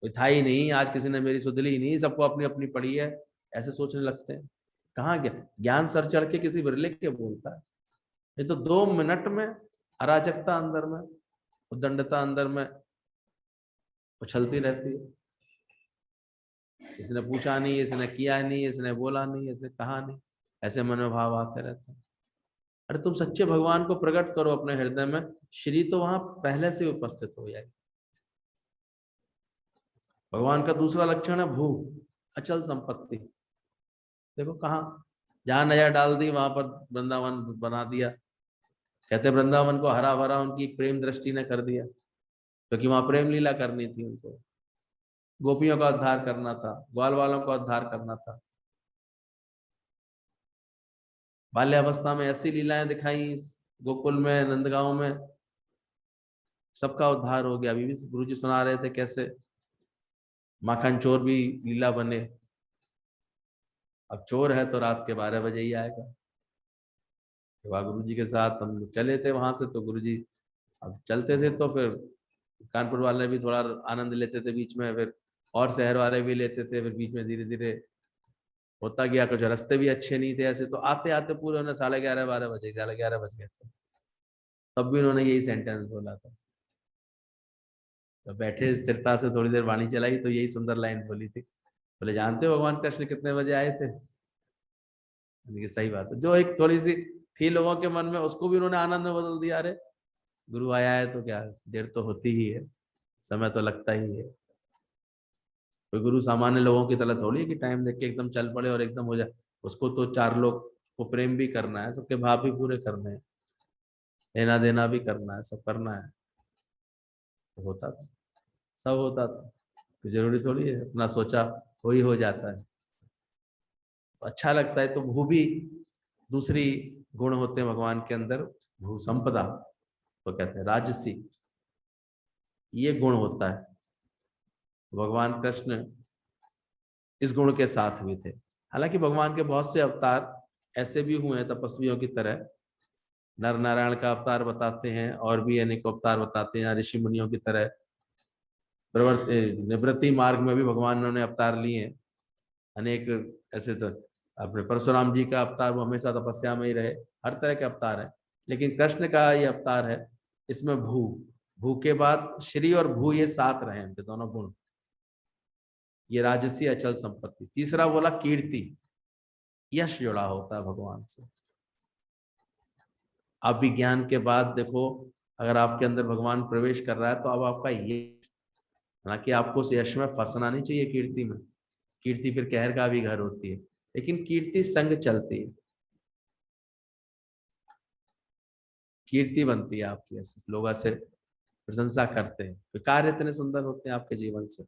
कोई था ही नहीं, आज किसी ने मेरी सुध ली नहीं, सबको अपनी अपनी पड़ी है, ऐसे सोचने लगते हैं। कहाँ गया ज्ञान, सर चढ़ के किसी बिरले के बोलता है। ये तो 2 मिनट में अराजकता अंदर में, उद्दंडता अंदर में उछलती रहती है। इसने पूछा नहीं, इसने किया नहीं, इसने बोला नहीं, इसने कहा नहीं, ऐसे मनोभाव आते रहते हैं। अरे तुम सच्चे भगवान को प्रकट करो अपने हृदय में, श्री तो वहां पहले से उपस्थित हो जाएगी। भगवान का दूसरा लक्षण है भू, अचल संपत्ति। देखो कहाँ, जहां नजर डाल दी वहां पर वृंदावन बना दिया। कहते वृंदावन को हरा भरा उनकी प्रेम दृष्टि ने कर दिया, क्योंकि वहां प्रेम लीला करनी थी उनको, गोपियों का उद्धार करना था, ग्वाल वालों का उद्धार करना था। बाल्यावस्था में ऐसी लीलाएं दिखाई गोकुल में, नंदगांव में, सबका उद्धार हो गया। अभी भी गुरुजी सुना रहे थे कैसे माखन चोर भी लीला बने। अब चोर है तो रात के 12 बजे ही आएगा। गुरु जी के साथ हम चले थे वहां से, तो गुरु जी अब चलते थे तो फिर कानपुर वाले भी थोड़ा आनंद लेते थे बीच में, फिर और शहर वाले भी लेते थे, फिर बीच में धीरे धीरे होता गया। कुछ रास्ते भी अच्छे नहीं थे ऐसे, तो आते आते पूरे उन्हें 11:30-12 बजे, 11:30 बज गए थे। तब भी उन्होंने यही सेंटेंस बोला था। तो बैठे स्थिरता से थोड़ी देर वाणी चलाई तो यही सुंदर लाइन बोली थी, बोले जानते हो भगवान कृष्ण कितने बजे आए थे? सही बात है, जो एक थोड़ी सी थी लोगों के मन में, उसको भी उन्होंने आनंद में बदल दिया। अरे गुरु आया है तो क्या देर तो होती ही है, समय तो लगता ही है। कोई गुरु सामान्य लोगों की तरह थोड़ी है कि टाइम देख के एकदम चल पड़े और एकदम हो जाए। उसको तो 4 लोग को प्रेम भी करना है, सबके भाव भी पूरे करने हैं, लेना देना भी करना है, सब करना है। तो होता था, सब होता था, तो जरूरी थोड़ी है अपना सोचा हो ही हो जाता है। तो अच्छा लगता है। तो वो भी दूसरी गुण होते हैं भगवान के अंदर, भू संपदा तो कहते हैं राजसी, ये गुण होता है। भगवान कृष्ण इस गुण के साथ भी थे। हालांकि भगवान के बहुत से अवतार ऐसे भी हुए हैं तपस्वियों की तरह, नर नारायण का अवतार बताते हैं और भी अनेक अवतार बताते हैं, ऋषि मुनियों की तरह निवृत्ति मार्ग में भी भगवान ने अवतार लिए हैं अनेक। ऐसे तो अपने परशुराम जी का अवतार, वो हमेशा तपस्या में ही रहे, हर तरह के अवतार है। लेकिन कृष्ण का ये अवतार है, इसमें भू, भू के बाद श्री और भू ये साथ रहे हैं, दोनों गुण, ये राजसी अचल संपत्ति। तीसरा बोला कीर्ति, यश जुड़ा होता है भगवान से। आप विज्ञान के बाद देखो, अगर आपके अंदर भगवान प्रवेश कर रहा है तो अब आपका ये, हालांकि आपको उस यश में फंसना नहीं चाहिए कीर्ति में, कीर्ति फिर कहर का भी घर होती है, लेकिन कीर्ति संग चलती है, कीर्ति बनती है आपकी, ऐसे लोग ऐसे प्रशंसा करते हैं, तो कार्य इतने सुंदर होते हैं आपके जीवन से,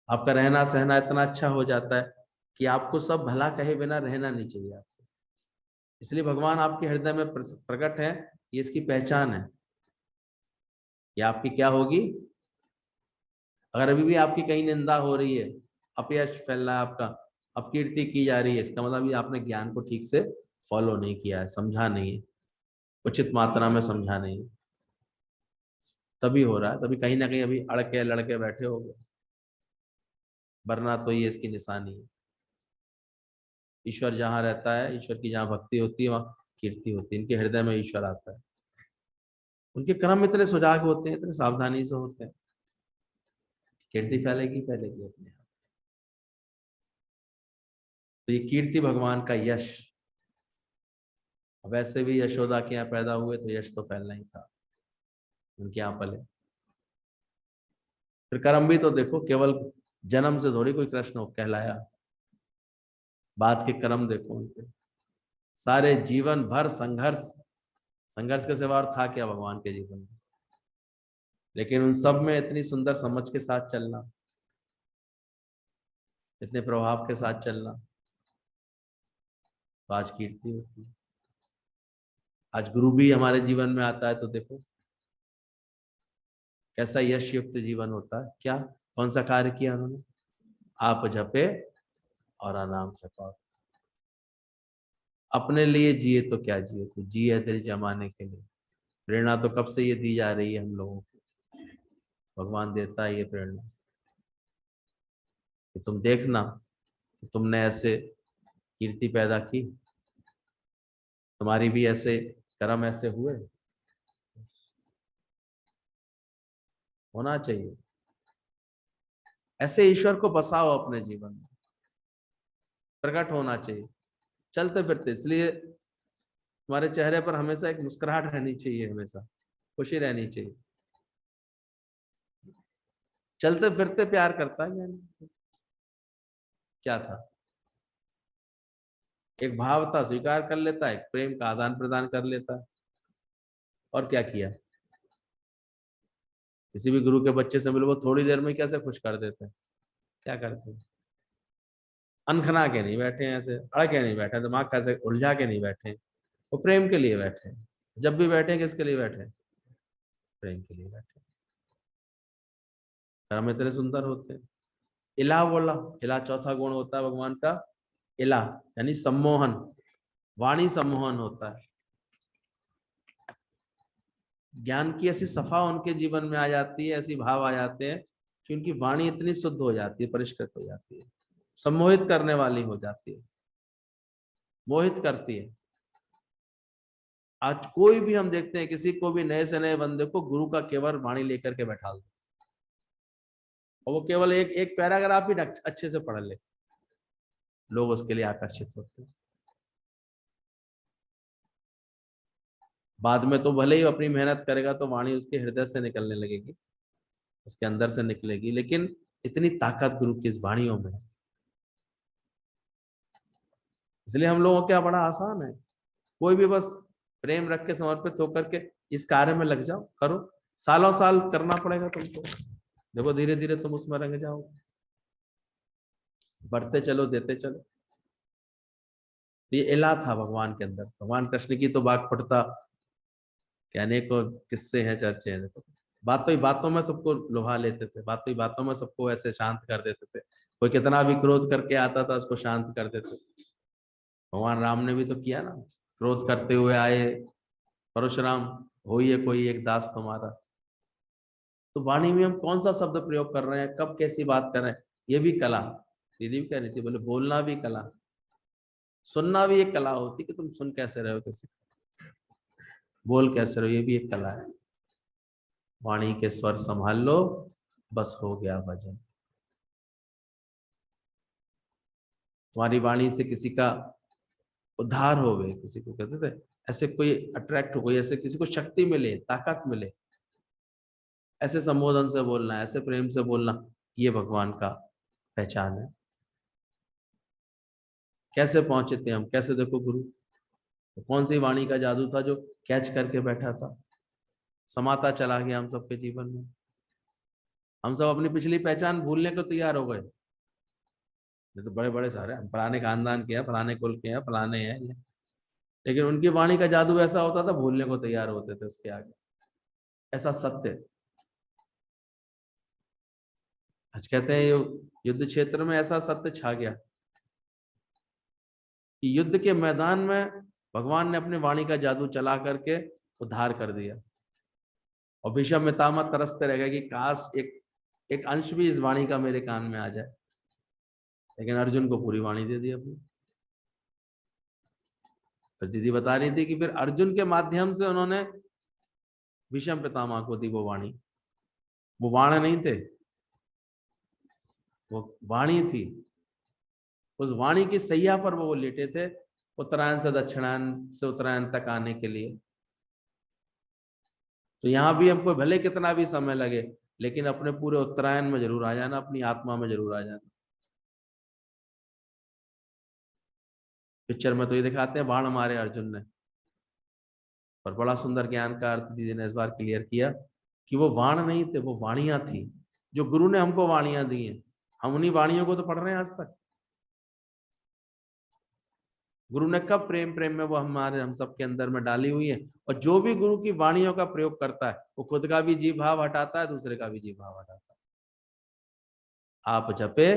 आपका रहना सहना इतना अच्छा हो जाता है कि आपको सब भला कहे बिना रहना नहीं चाहिए आपको। इसलिए भगवान आपके हृदय में प्रकट है, ये इसकी पहचान है। ये आपकी क्या होगी, अगर अभी भी आपकी कहीं निंदा हो रही है, अपयश फैल रहा है आपका, अपकीर्ति की जा रही है, इसका मतलब ये आपने ज्ञान को ठीक से फॉलो नहीं किया है, समझा नहीं है, उचित मात्रा में समझा नहीं है, तभी हो रहा है। तभी कहीं ना कहीं अभी अड़के लड़के बैठे हो गए, वरना तो ये इसकी निशानी है। ईश्वर जहाँ रहता है, ईश्वर की जहाँ भक्ति होती है वहाँ कीर्ति होती है, इनके हृदय में ईश्वर आता है। उनके कर्म इतने सुजाग होते हैं, इतने सावधानी से होते हैं, कीर्ति फैलेगी फैलेगी अपने आप। तो ये कीर्ति भगवान का यश। वैसे भी यशोदा के यहाँ पैदा हुए तो यश तो फैलना ही था, उनके यहाँ पले। फिर कर्म भी तो देखो, केवल जन्म से थोड़ी कोई कृष्ण कहलाया, बाद के कर्म देखो उनके, सारे जीवन भर संघर्ष, संघर्ष के सिवा और था क्या भगवान के जीवन में, लेकिन उन सब में इतनी सुंदर समझ के साथ चलना, इतने प्रभाव के साथ चलना, तो आज कीर्ति होती है। आज गुरु भी हमारे जीवन में आता है तो देखो कैसा यश युक्त जीवन होता है। क्या, कौन सा कार्य किया उन्होंने, आप जपे और आराम जपाओ, अपने लिए जिए तो क्या जिए, तो जिए दिल जमाने के लिए। प्रेरणा तो कब से ये दी जा रही है हम लोगों को, भगवान देता है ये प्रेरणा कि तुम देखना कि तुमने ऐसे कीर्ति पैदा की, तुम्हारी भी ऐसे कर्म ऐसे हुए, होना चाहिए। ऐसे ईश्वर को बसाओ अपने जीवन में, प्रकट होना चाहिए चलते फिरते। इसलिए तुम्हारे चेहरे पर हमेशा एक मुस्कुराहट रहनी चाहिए, हमेशा खुशी रहनी चाहिए। चलते फिरते प्यार करता है क्या था, एक भाव था, स्वीकार कर लेता है, प्रेम का आदान प्रदान कर लेता है। और क्या किया, किसी भी गुरु के बच्चे से मिलो, वो थोड़ी देर में कैसे खुश कर देते हैं, क्या करते हैं, अनखना के नहीं बैठे हैं, ऐसे अड़ के नहीं बैठे, दिमाग कैसे उलझा के नहीं बैठे, वो प्रेम के लिए बैठे हैं। जब भी बैठे किसके लिए बैठे, प्रेम के लिए बैठे। कर्म इतने सुंदर होते हैं। इला बोला, इला चौथा गुण होता है भगवान का, इला यानी सम्मोहन, वाणी सम्मोहन होता है। ज्ञान की ऐसी सफा उनके जीवन में आ जाती है, ऐसी भाव आ जाते हैं कि उनकी वाणी इतनी शुद्ध हो जाती है, परिष्कृत हो जाती है, सम्मोहित करने वाली हो जाती है, मोहित करती है। आज कोई भी हम देखते हैं, किसी को भी नए से नए बंदे को गुरु का केवल वाणी लेकर के बैठा दो और वो केवल एक एक पैराग्राफ भी अच्छे से पढ़ ले, लोग उसके लिए आकर्षित होते हैं। बाद में तो भले ही अपनी मेहनत करेगा तो वाणी उसके हृदय से निकलने लगेगी, उसके अंदर से निकलेगी, लेकिन इतनी ताकत गुरु की इस वाणियों में है। इसलिए हम लोगों को क्या बड़ा आसान है, कोई भी बस प्रेम रख के समर्पित होकर के इस कार्य में लग जाओ, करो, सालों साल करना पड़ेगा तुमको, देखो धीरे धीरे तुम उसमें रंग जाओ, बढ़ते चलो, देते चलो। तो ये इला था भगवान के अंदर। भगवान कृष्ण की तो बात पड़ता, कहने को किस्से हैं, चर्चे हैं। देखो बातों ही बातों में सबको लुभा लेते थे, बातों ही बातों में सबको ऐसे शांत कर देते थे। कोई कितना भी क्रोध करके आता था उसको शांत कर देते थे। भगवान राम ने भी तो किया ना, क्रोध करते हुए आए परशुराम, होइए कोई एक दास तुम्हारा। तो वाणी में हम कौन सा शब्द प्रयोग कर रहे हैं, कब कैसी बात कर रहे हैं, ये भी कला। दीदी भी कह रही थी, बोले बोलना भी कला, सुनना भी एक कला होती कि तुम सुन कैसे रहे हो, किसी बोल कैसे रहे हो, ये भी एक कला है। वाणी के स्वर संभाल लो, बस हो गया भजन। तुम्हारी वाणी से किसी का उद्धार हो गए, किसी को कहते थे ऐसे कोई अट्रैक्ट हो गई, ऐसे किसी को शक्ति मिले, ताकत मिले, ऐसे संबोधन से बोलना, ऐसे प्रेम से बोलना, ये भगवान का पहचान है। कैसे पहुंचे थे हम, कैसे देखो गुरु, तो कौन सी वाणी का जादू था जो कैच करके बैठा था, समाता चला गया हम सबके जीवन में। हम सब अपनी पिछली पहचान भूलने को तैयार हो गए। ये तो बड़े बड़े सारे, हम फलाने खानदान के हैं, फलाने कुल के हैं, फलाने हैं ये, लेकिन उनकी वाणी का जादू ऐसा होता था, भूलने को तैयार होते थे उसके आगे। ऐसा सत्य। आज कहते हैं युद्ध क्षेत्र में ऐसा सत्य छा गया कि युद्ध के मैदान में भगवान ने अपनी वाणी का जादू चला करके उद्धार कर दिया। और भीष्म पितामह तरसते रह गए कि काश एक अंश भी इस वाणी का मेरे कान में आ जाए, लेकिन अर्जुन को पूरी वाणी दे दी अपनी। फिर दीदी बता रही थी कि फिर अर्जुन के माध्यम से उन्होंने भीष्म पितामह को दी वो वाणी। वो वाण नहीं थे, वो वाणी थी। उस वाणी की सैया पर वो लेटे थे, उत्तरायण से दक्षिणायन से उत्तरायण तक आने के लिए। तो यहां भी हमको भले कितना भी समय लगे, लेकिन अपने पूरे उत्तरायण में जरूर आ जाना, अपनी आत्मा में जरूर आ जाना। पिक्चर में तो ये दिखाते हैं बाण मारे अर्जुन ने, पर बड़ा सुंदर ज्ञान का अर्थ दीदी ने इस बार क्लियर किया कि वो बाण नहीं थे, वो वाणियां थी, जो गुरु ने हमको वाणियां दी हैं। हम उन्हीं वाणियों को तो पढ़ रहे हैं आज तक। गुरु ने कब प्रेम प्रेम में वो हमारे हम सबके अंदर में डाली हुई है। और जो भी गुरु की वाणियों का प्रयोग करता है, वो खुद का भी जीव भाव हटाता है, दूसरे का भी जीव भाव हटाता है। आप जपे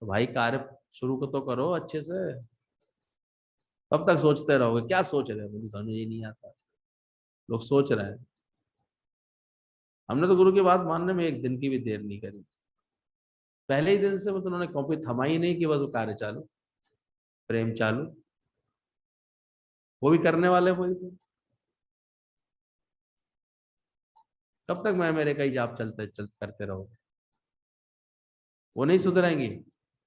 तो भाई कार्य शुरू को तो करो अच्छे से। कब तक सोचते रहोगे, क्या सोच रहे हो, मुझे समझ ही नहीं आता। लोग सोच रहे हैं। हमने तो गुरु की बात मानने में एक दिन की भी देर नहीं करी। पहले ही दिन से वो तो उन्होंने कॉपी थमाई नहीं कि बस वो कार्य चालू, प्रेम चालू। वो भी करने वाले वही थे। कब तक मैं मेरे कई जाप चलते चलते करते रहोगे। वो नहीं सुधरेंगी।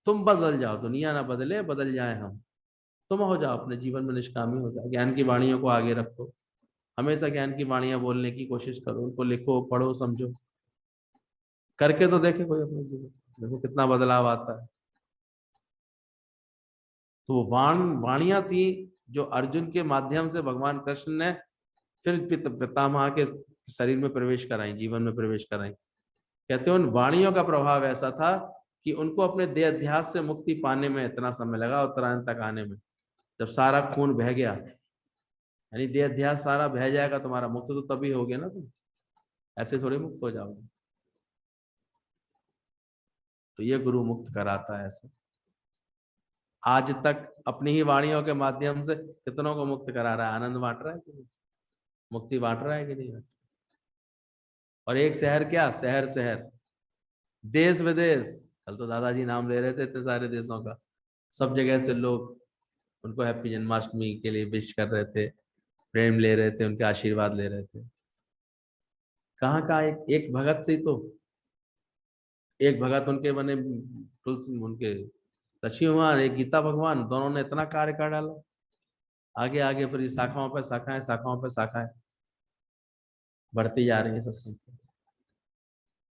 तुम बदल जाओ, दुनिया ना बदले, बदल जाए हम। तुम हो जाओ, अपने जीवन में निष्कामी हो जाओ, ज्ञान की वाणियों को आगे रखो, हमेशा ज्ञान की वाणियां बोलने की कोशिश करो, उनको लिखो, पढ़ो, समझो, करके तो देखे कोई अपने जीवन। देखो कितना बदलाव आता है। तो वो वाणियां थी जो अर्जुन के माध्यम से भगवान कृष्ण ने फिर पितामह के शरीर में प्रवेश कराई, जीवन में प्रवेश कराई। कहते हैं उन वाणियों का प्रभाव ऐसा था कि उनको अपने देह अध्यास से मुक्ति पाने में इतना समय लगा, उत्तरायण तक आने में। जब सारा खून बह गया, यानी देह अध्यास सारा बह जाएगा तुम्हारा, मुक्त तो तभी हो गया ना तुम, ऐसे थोड़ी मुक्त हो जाओगे। तो ये गुरु मुक्त कराता है ऐसे। आज तक अपनी ही वाणियों के माध्यम से कितनों को मुक्त करा रहा है, आनंद बांट रहा है कि नहीं, मुक्ति बांट रहा है कि नहीं। और एक शहर क्या, शहर शहर, देश विदेश, कल तो दादाजी नाम ले रहे थे इतने सारे देशों का, सब जगह से लोग उनको हैप्पी जन्माष्टमी के लिए विश कर रहे थे, प्रेम ले रहे थे, उनके आशीर्वाद ले रहे थे। कहाँ कहाँ एक भगत से तो, एक भगत उनके बने तुलसी, उनके लक्ष्मी भगवान, एक गीता भगवान, दोनों ने इतना कार्य कर डाला। आगे आगे फिर शाखाओं पर शाखाएं, शाखाओं पर शाखाएं बढ़ती जा रही है सत्संग।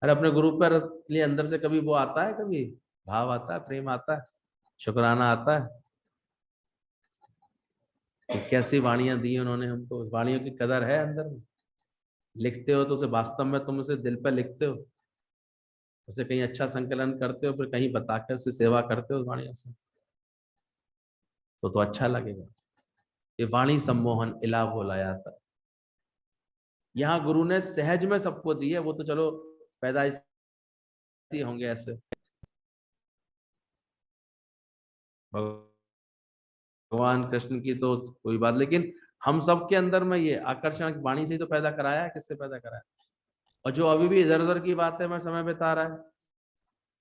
अरे अपने गुरु पर लिए अंदर से कभी वो आता है, कभी भाव आता है, प्रेम आता है, शुक्राना आता है। तो कैसी वाणियां दी उन्होंने हमको, वाणियों की कदर है अंदर में। लिखते हो तो उसे वास्तव में तुम उसे दिल पर लिखते हो, उसे कहीं अच्छा संकलन करते हो, फिर कहीं बता कर उसकी सेवा करते हो वाणियों से। तो अच्छा लगेगा। ये वाणी सम्मोहन इला बोला जाता है। यहाँ गुरु ने सहज में सबको दी है, वो तो चलो पैदाइश होंगे ऐसे। भगवान कृष्ण की तो कोई बात, लेकिन हम सब के अंदर में ये आकर्षण वाणी से ही तो पैदा कराया है। किससे पैदा कराया? और जो अभी भी इधर उधर की बातें में समय बिता रहा है,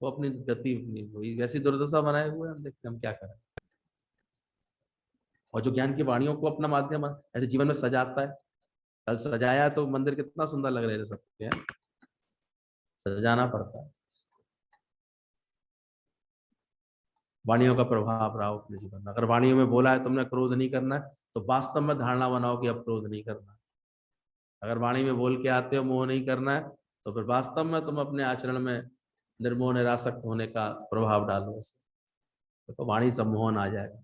वो अपनी गति अपनी वही वैसी दुर्दशा बनाए हुए हैं। हम देखते हैं हम क्या करें। और जो ज्ञान की वाणियों को अपना माध्यम ऐसे जीवन में सजाता है, कल सजाया तो मंदिर कितना सुंदर लग रहे थे सबके, सजाना पड़ता है। वाणियों का प्रभाव रहा अपने जीवन में। अगर वाणियों में बोला है तुमने क्रोध नहीं करना है, तो वास्तव में धारणा बनाओ कि अब क्रोध नहीं करना। अगर वाणी में बोल के आते हो मोह नहीं करना है, तो फिर वास्तव में तुम अपने आचरण में निर्मोह निरासक्त होने का प्रभाव डालो उसे, तो वाणी सम्मोहन आ जाएगा।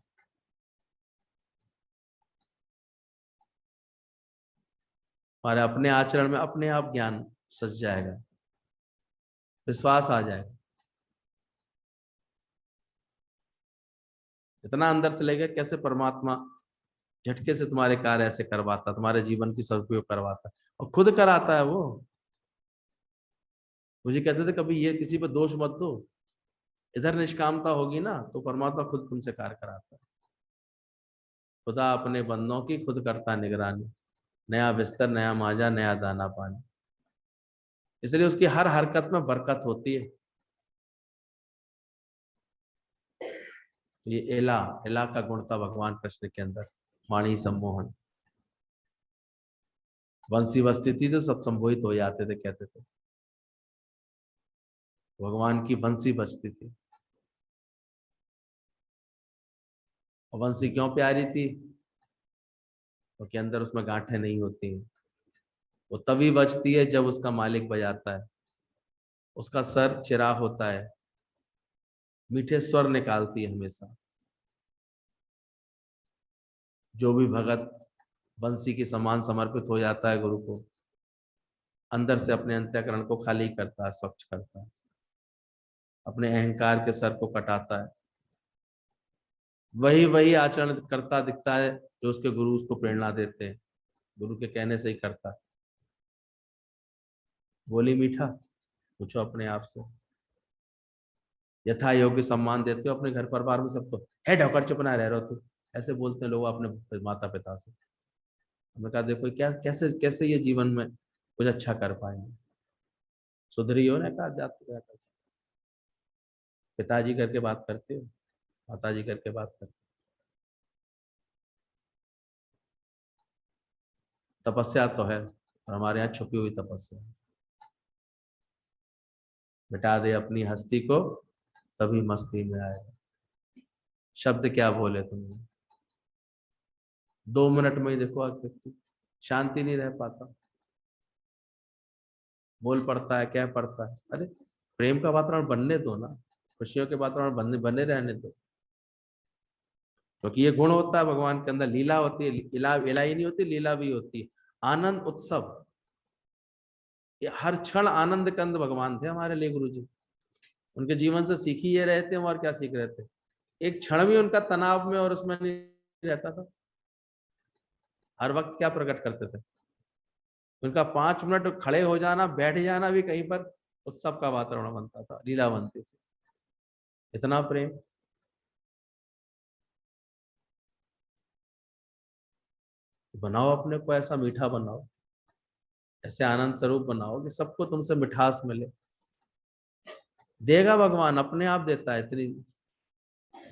और अपने आचरण में अपने आप ज्ञान सज जाएगा, विश्वास आ जाएगा। इतना अंदर से लेकर कैसे परमात्मा झटके से तुम्हारे कार्य ऐसे करवाता, तुम्हारे जीवन की सदुपयोग करवाता और खुद कराता है वो। मुझे कहते थे कभी ये किसी पर दोष मत दो, इधर निष्कामता होगी ना तो परमात्मा खुद तुमसे कार्य कराता है। खुदा अपने बंदों की खुद करता निगरानी, नया बिस्तर नया मांजा नया दाना पानी। इसलिए उसकी हर हरकत में बरकत होती है। ये एला एला का गुण था भगवान कृष्ण के अंदर, वाणी सम्मोहन। वंशी बजती थी तो सब संमोहित हो जाते थे, कहते थे भगवान की वंशी बजती थी। और वंशी क्यों प्यारी थी? क्योंकि अंदर उसमें गांठें नहीं होती। वो तभी बजती है जब उसका मालिक बजाता है। उसका सर चिरा होता है, मीठे स्वर निकालती है हमेशा। जो भी भगत बंसी के समान समर्पित हो जाता है गुरु को, अंदर से अपने अंतःकरण को खाली करता है, स्वच्छ करता है, अपने अहंकार के सर को कटाता है। वही वही आचरण करता दिखता है जो उसके गुरु उसको प्रेरणा देते हैं, गुरु के कहने से ही करता है। बोली मीठा, पूछो अपने आप से। यथा योग्य सम्मान देते हो अपने घर परिवार में सबको, है ढोकर चुप ना रह रहे हो तू, ऐसे बोलते हैं लोग अपने माता पिता से। हमने कहा देखो क्या कैसे कैसे ये जीवन में कुछ अच्छा कर पाएंगे। सुधरी हो ना, कहा जाते जाकर पिताजी करके बात करते हो, माताजी करके बात करते हो। तपस्या तो है, और हमारे यहाँ छुपी हुई तपस्या है। मिटा दे अपनी हस्ती को तभी मस्ती में आएगा। शब्द क्या बोले तुमने, 2 मिनट में ही देखो आज व्यक्ति शांति नहीं रह पाता, बोल पड़ता है, क्या पड़ता है। अरे प्रेम का वातावरण बनने दो ना, खुशियों के वातावरण बने बने रहने दो। क्योंकि ये गुण होता है भगवान के अंदर, लीला होती है, इला ही नहीं होती, लीला भी होती है। आनंद उत्सव, ये हर क्षण आनंद कंद भगवान थे हमारे लिए गुरु जी। उनके जीवन से सीख ही ये रहे थे हम, और क्या सीख रहे थे। एक क्षण भी उनका तनाव में और उसमें नहीं रहता था। हर वक्त क्या प्रकट करते थे, उनका 5 मिनट खड़े हो जाना बैठ जाना भी कहीं पर उत्सव का वातावरण बनता था, लीला बनती थी। इतना प्रेम। बनाओ अपने को ऐसा मीठा बनाओ, ऐसे आनंद स्वरूप बनाओ कि सबको तुमसे मिठास मिले। देगा भगवान, अपने आप देता है। इतनी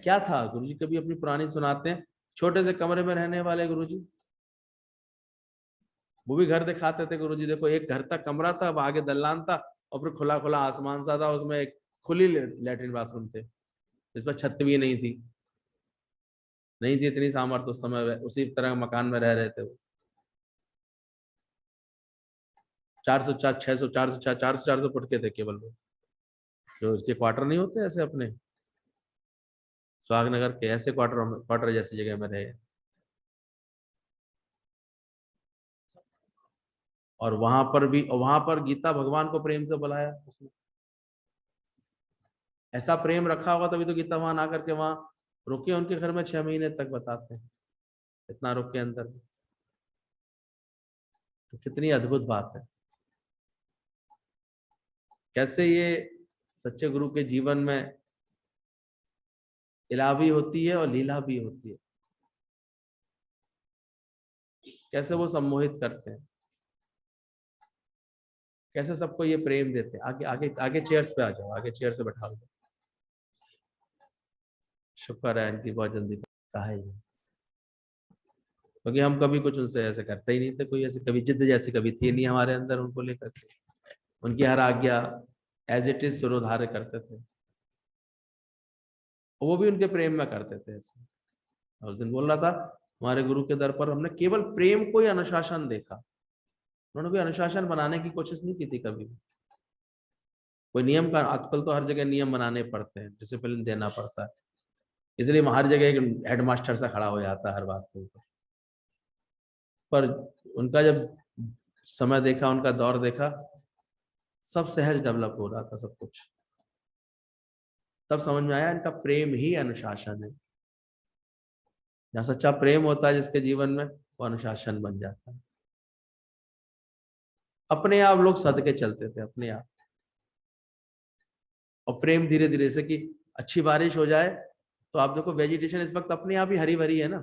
क्या था, गुरुजी कभी अपनी पुरानी सुनाते हैं, छोटे से कमरे में रहने वाले गुरुजी, वो भी घर दिखाते थे गुरुजी। देखो एक घर तक कमरा था, अब आगे दलान था, और फिर खुला खुला आसमान सा था, उसमें एक खुली लैट्रिन बाथरूम थे, इस पर छत भी नहीं थी। नहीं थी इतनी सामर्थ्य उस समय, उसी तरह मकान में रह रहे थे वो। 400 फुट के थे केवल वो, जो उसके क्वार्टर नहीं होते ऐसे अपने सुहागनगर के, ऐसे क्वार्टर जैसी जगह में रहे। और वहां पर गीता भगवान को प्रेम से बुलाया उसने। ऐसा प्रेम रखा होगा तभी तो गीता वहां आकर के वहां रुके उनके घर में 6 महीने तक बताते हैं, इतना रुक के अंदर। तो कितनी अद्भुत बात है, कैसे ये सच्चे गुरु के जीवन में इला भी होती है और लीला भी होती है, कैसे वो सम्मोहित करते हैं, कैसे सबको ये प्रेम देते हैं। आगे आगे आगे चेयर्स पे आ जाओ, आगे चेयर से बैठा लो। शुक्र है इनकी बहुत जल्दी कहा है ये, क्योंकि हम कभी कुछ उनसे ऐसे करते ही नहीं थे, कोई ऐसे कभी जिद जैसी कभी थी नहीं हमारे अंदर उनको लेकर के। उनकी हर आज्ञा एज इट इज सिरोधार्य करते थे, वो भी उनके प्रेम में करते थे ऐसे। उस दिन बोल रहा था, हमारे गुरु के दर पर हमने केवल प्रेम को ही अनुशासन देखा, उन्होंने कोई अनुशासन बनाने की कोशिश नहीं की थी कभी भी। कोई नियम का, आजकल तो हर जगह नियम बनाने पड़ते हैं, डिसिप्लिन देना पड़ता है, इसलिए हर जगह एक हेडमास्टर सा खड़ा हो जाता है हर बात के ऊपर। पर उनका जब समय देखा, उनका दौर देखा, सब सहज डेवलप हो रहा था सब कुछ, तब समझ में आया इनका प्रेम ही अनुशासन है। जहाँ सच्चा प्रेम होता है जिसके जीवन में, वो अनुशासन बन जाता है। अपने आप लोग सद के चलते थे, अपने आप। और प्रेम धीरे धीरे से कि अच्छी बारिश हो जाए तो आप देखो वेजिटेशन इस वक्त अपने आप ही हरी भरी है ना,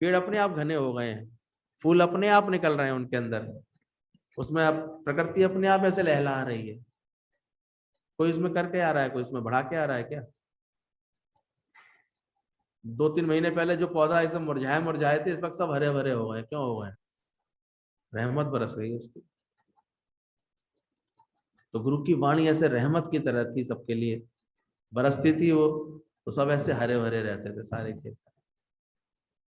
पेड़ अपने आप घने हो गए हैं, फूल अपने आप निकल रहे हैं उनके अंदर, उसमें अब प्रकृति अपने आप ऐसे लहला रही है। कोई उसमें करके आ रहा है, कोई उसमें बढ़ा के आ रहा है क्या? 2-3 महीने पहले जो पौधा ऐसे मुरझाए मुरझाए थे, इस वक्त सब हरे भरे हो गए। क्यों हो गए? रहमत बरस गई उसकी। तो गुरु की वाणी ऐसे रहमत की तरह थी सबके लिए, बरसती थी वो, तो सब ऐसे हरे भरे रहते थे सारे खेत,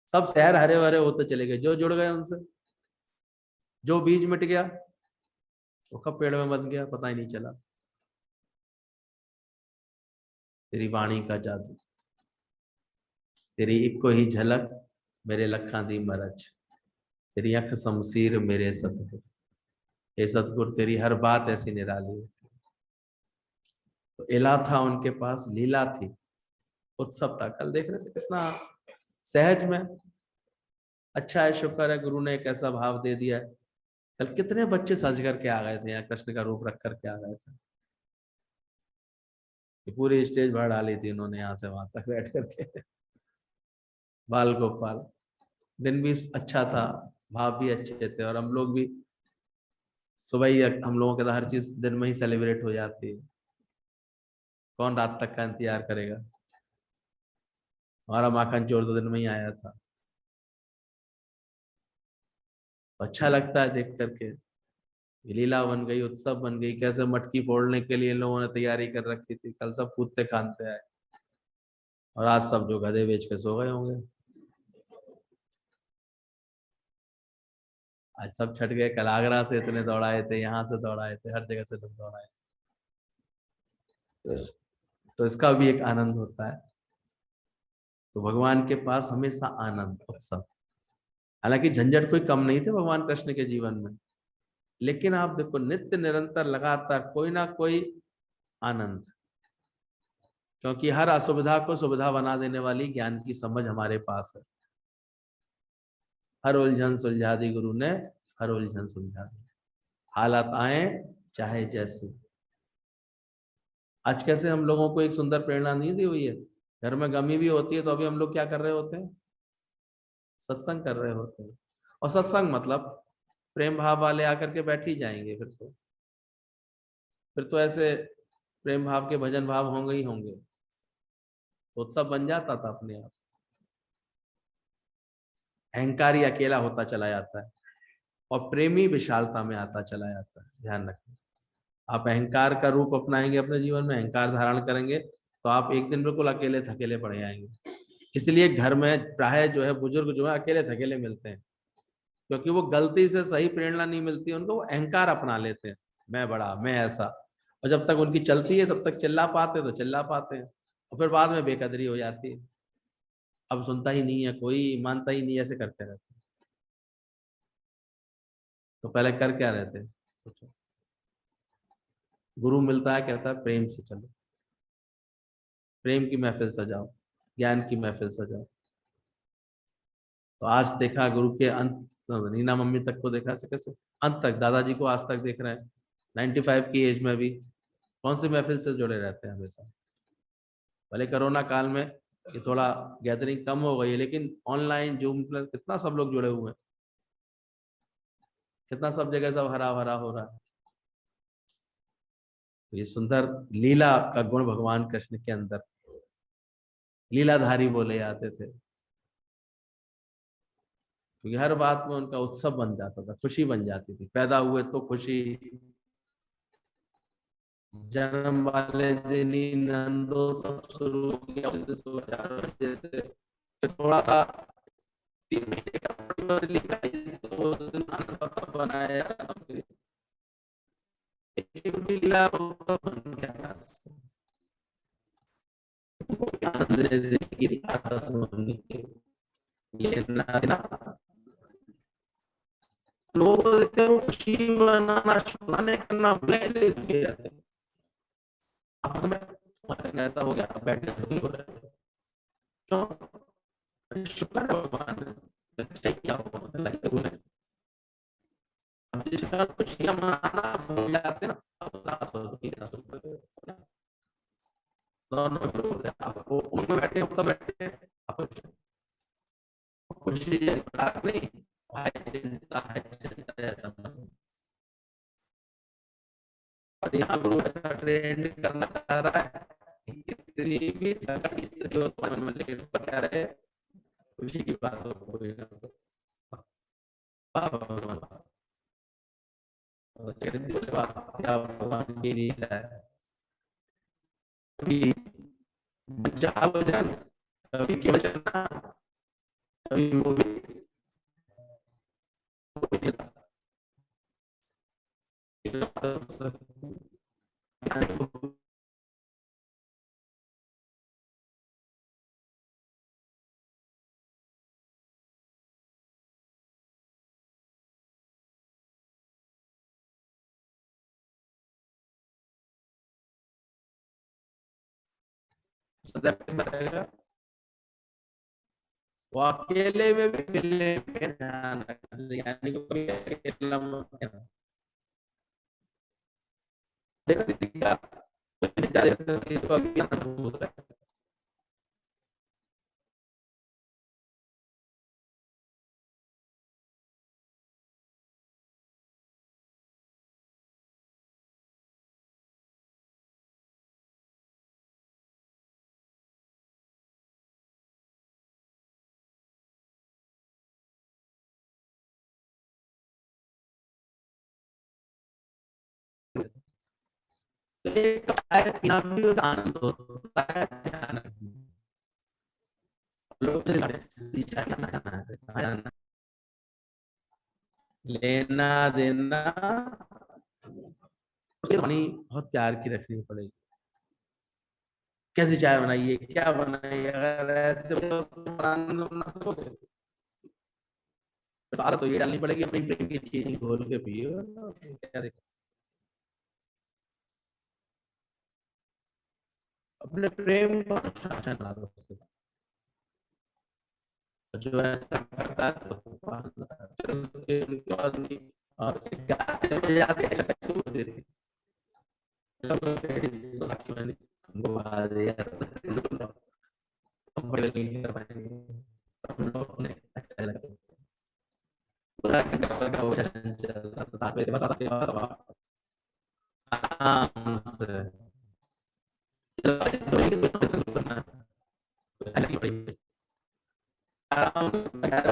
सब शहर हरे भरे होते चले गए जो जुड़ गए उनसे। जो बीज मिट गया वो कब पेड़ में बन गया पता ही नहीं चला। तेरी वाणी का जादू, तेरी इको ही झलक मेरे लखा दी मरज, तेरी अख शमशीर मेरे सतगुर। हे सतगुर, तेरी हर बात ऐसी निराली होती। तो इला था उनके पास, लीला थी, उत्सव था। कल देख रहे थे कितना सहज में। अच्छा है, शुक्र है गुरु ने एक ऐसा भाव दे दिया है। कल कितने बच्चे सज करके आ गए थे यहाँ, कृष्ण का रूप रख करके आ गए थे। ये पूरी स्टेज भर डाली थी उन्होंने, यहाँ से वहां तक बैठ करके। बाल गोपाल, दिन भी अच्छा था, भाव भी अच्छे थे, और हम लोग भी सुबह ही, हम लोगों के तो हर चीज दिन में ही सेलिब्रेट हो जाती है। कौन रात तक का इंतजार करेगा? हमारा माखन चोर 2 दिन में ही आया था। अच्छा लगता है देख करके, ये लीला बन गई, उत्सव बन गई। कैसे मटकी फोड़ने के लिए इन लोगों ने तैयारी कर रखी थी, कल सब कूदते खानते आए, और आज सब जो गधे बेच के सो गए होंगे। आज सब छट गए, कल आगरा से इतने दौड़ाए थे, यहाँ से दौड़ाए थे, हर जगह से लोग दौड़ाए थे। तो इसका भी एक आनंद होता है। तो भगवान के पास हमेशा आनंद, उत्सव। हालांकि झंझट कोई कम नहीं थे भगवान कृष्ण के जीवन में, लेकिन आप देखो नित्य निरंतर लगातार कोई ना कोई आनंद, क्योंकि हर असुविधा को सुविधा बना देने वाली ज्ञान की समझ हमारे पास है। हर उलझन सुलझा दी गुरु ने, हर उलझन सुलझा दी, हालात आए चाहे जैसे। आज कैसे हम लोगों को एक सुंदर प्रेरणा नहीं दी हुई है, घर में गमी भी होती है तो अभी हम लोग क्या कर रहे होते हैं? सत्संग कर रहे होते हैं। और सत्संग मतलब प्रेम भाव वाले आकर के बैठ ही जाएंगे, फिर तो ऐसे प्रेम भाव के भजन भाव होंगे ही होंगे, तो उत्सव बन जाता था अपने आप। अहंकारी अकेला होता चला जाता है और प्रेमी विशालता में आता चला जाता है। ध्यान रखें, आप अहंकार का रूप अपनाएंगे अपने जीवन में, अहंकार धारण करेंगे, तो आप एक दिन बिल्कुल अकेले थकेले पड़ जाएंगे। इसलिए घर में प्राय जो है बुजुर्ग जो है अकेले थकेले मिलते हैं, क्योंकि वो गलती से सही प्रेरणा नहीं मिलती उनको, वो अहंकार अपना लेते हैं, मैं बड़ा, मैं ऐसा। और जब तक उनकी चलती है तब तक चिल्ला पाते तो चिल्ला पाते हैं, और फिर बाद में बेकदरी हो जाती है। अब सुनता ही नहीं है कोई, मानता ही नहीं, ऐसे करते रहते हैं। तो पहले कर क्या रहे थे सोचो। गुरु मिलता है, कहता है प्रेम से चलो, प्रेम की महफिल सजाओ, ज्ञान की महफिल सजाओ। तो आज देखा गुरु के अंत, नीना मम्मी तक को देखा से कैसे अंत तक, दादाजी को आज तक देख रहे हैं 95 की एज में भी कौन सी महफिल से जुड़े रहते हैं हमेशा। भले कोरोना काल में ये थोड़ा गैदरिंग कम हो गई है, लेकिन ऑनलाइन जूम पर कितना सब लोग जुड़े हुए हैं, कितना सब जगह सब हरा भरा हो रहा है। तो ये सुंदर लीला का गुण भगवान कृष्ण के अंदर, लीलाधारी बोले जाते थे, क्योंकि हर बात में उनका उत्सव बन जाता था, खुशी बन जाती थी। पैदा हुए तो खुशी, जन्म वाले दिन ही नंदो तब शुरू हो गया उसे 4 बजे से। फिर थोड़ा सा 3 महीने का पटवारी का तो उस दिन खाना पापा बनाया, फिर एक भी लीला उत्सव बन गया। आनंद लेने की आदत होनी चाहिए। ये ना लोग देखते हैं वो खुशी मनाना छुपाने करना भूले लेते रहते हैं। अब मैं ऐसा हो गया, अब बैठे नहीं हो रहे, क्यों? अरे शुक्र है भगवान ने क्या हुआ लगे हुए हैं। अब जिस तरह खुशियां मनाना भूल जाते हैं ना, अब उदास हो गई ना, शुक्र है। दोनों हो गया, आपको उनमें बैठे हो सब बैठे हैं, आपको खुशी नहीं, भाई चिंता है, चिंता है ऐसा नहीं। और यहाँ पर वो ऐसा ट्रेंड करना चाह रहा है कि कितनी भी संकट की स्थिति हो तो मन में लेकिन क्या रहे, खुशी की बात हो कोई ना हो। वाह भगवान, और कहते बोले वाह क्या भगवान की लीला है। कभी बचा वचन, कभी के वचन ना, कभी वो भी सदैव रहेगा। वो अकेले में भी मिलने पे ध्यान रखना, यानी कि कोई अकेला मत रहना। देखो दीदी क्या तो अभी अनुभूत है। तो एक खाए पीना भी आनंद होता है, ध्यान रखना। लोग से लेना देना, उसकी वाणी बहुत प्यार की रखनी पड़ेगी। कैसी चाय बनाइए, क्या बनाइए, अगर ऐसे बोलो तो बना दोगे, तो आदत तो ये डालनी पड़ेगी अपनी प्रेम की चीज घोल के पियो, क्या दिक्कत? अपने प्रेम को शासन ला दो। जो ऐसा करता है तो फिर उनके बाद भी और गाते बजाते ऐसा शुरू कर देते हैं। हमको आ दिया कंफर्टेबल नहीं कर पाएंगे, हम लोग अपने अच्छा लगा पूरा का वो चल रहा था, मेरे पास आते आराम से आराम लेना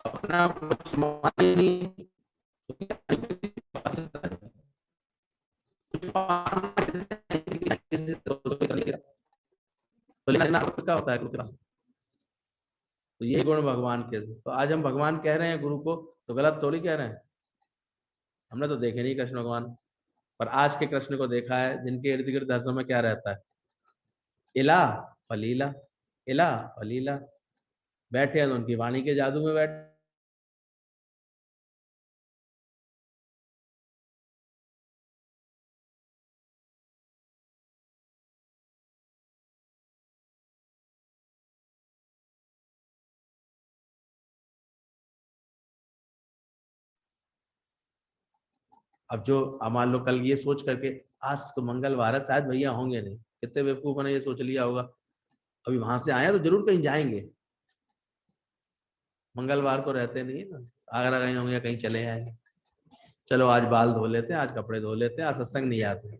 अपना कुछ माने नहीं, तो लेना उसका होता है कुछ। तो ये गुण भगवान के, तो आज हम भगवान कह रहे हैं गुरु को, तो गलत थोड़ी कह रहे हैं। हमने तो देखे नहीं कृष्ण भगवान, पर आज के कृष्ण को देखा है जिनके इर्द गिर्द हर समय क्या रहता है, इला फलीला, इला फलीला। बैठे हैं तो उनकी वाणी के जादू में बैठे। अब जो, अब मान लो कल ये सोच करके, आज तो मंगलवार है शायद भैया होंगे नहीं, कितने बेवकूफ ने ये सोच लिया होगा, अभी वहां से आए तो जरूर कहीं जाएंगे, मंगलवार को रहते नहीं है ना, आगरा गए होंगे, कहीं चले आएंगे, चलो आज बाल धो लेते हैं, आज कपड़े धो लेते हैं, आज सत्संग नहीं आते।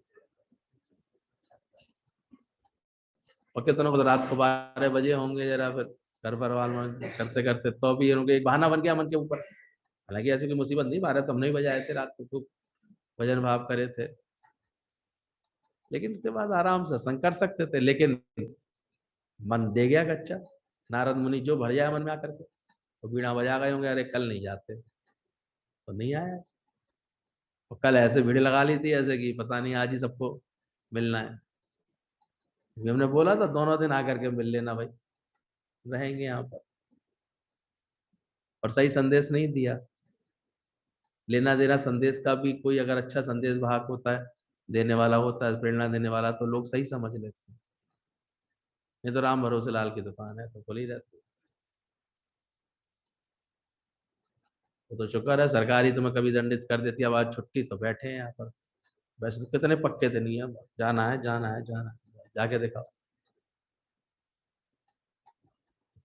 और कितनों को तो रात को 12 बजे होंगे, जरा फिर घर परिवार में करते करते, तो भी उनके एक बहाना बन गया मन के ऊपर। हालांकि ऐसी कोई मुसीबत नहीं, 12 तो हमने ही बजाए थे रात को, खूब भजन भाव करे थे, लेकिन उसके बाद आराम से सत्संग कर सकते थे, लेकिन मन दे गया कच्चा। नारद मुनि जो भर जाए मन में आकर के, तो बीड़ा बजा गए होंगे, अरे कल नहीं जाते, तो नहीं आया। और कल ऐसे भीड़ लगा ली थी ऐसे कि पता नहीं आज ही सबको मिलना है, क्योंकि हमने बोला था दोनों दिन आकर के मिल लेना भाई, रहेंगे यहाँ पर, और सही संदेश नहीं दिया। लेना देना संदेश का भी, कोई अगर अच्छा संदेश वाहक होता है, देने वाला होता है, प्रेरणा देने वाला, तो लोग सही समझ लेते हैं। ये तो राम भरोसे लाल की दुकान है, तो खुली रहती है। तो शुक्र है सरकारी तुम्हें कभी दंडित कर देती है, अब आज छुट्टी, तो बैठे हैं यहाँ पर। वैसे तो कितने पक्के थे नियम, जाना है जाना है जाना है, जाके दिखाओ,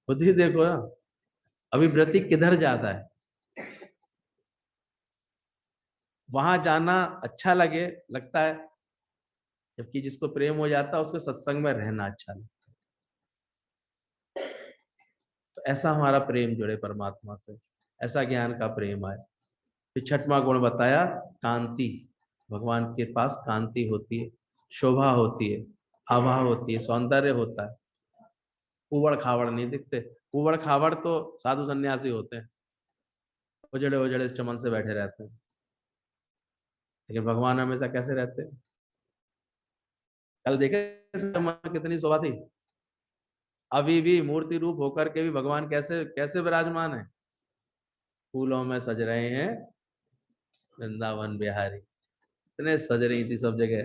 खुद ही देखो ना। अभी व्रती किधर जाता है, वहां जाना अच्छा लगे, लगता है, जबकि जिसको प्रेम हो जाता है उसको सत्संग में रहना अच्छा लगता है। तो ऐसा हमारा प्रेम जुड़े परमात्मा से, ऐसा ज्ञान का प्रेम आए। फिर छठवां गुण बताया, कांति। भगवान के पास कांति होती है, शोभा होती है, आभा होती है, सौंदर्य होता है। उबड़ खाबड़ नहीं दिखते, उबड़ खाबड़ तो साधु सन्यासी होते हैं, उजड़े उजड़े चमन से बैठे रहते हैं, लेकिन भगवान हमेशा कैसे रहते हैं। कल देखे चमन कितनी शोभा थी, अभी भी मूर्ति रूप होकर के भी भगवान कैसे कैसे विराजमान है, फूलों में सज रहे हैं वृंदावन बिहारी, इतने सज रही थी सब जगह,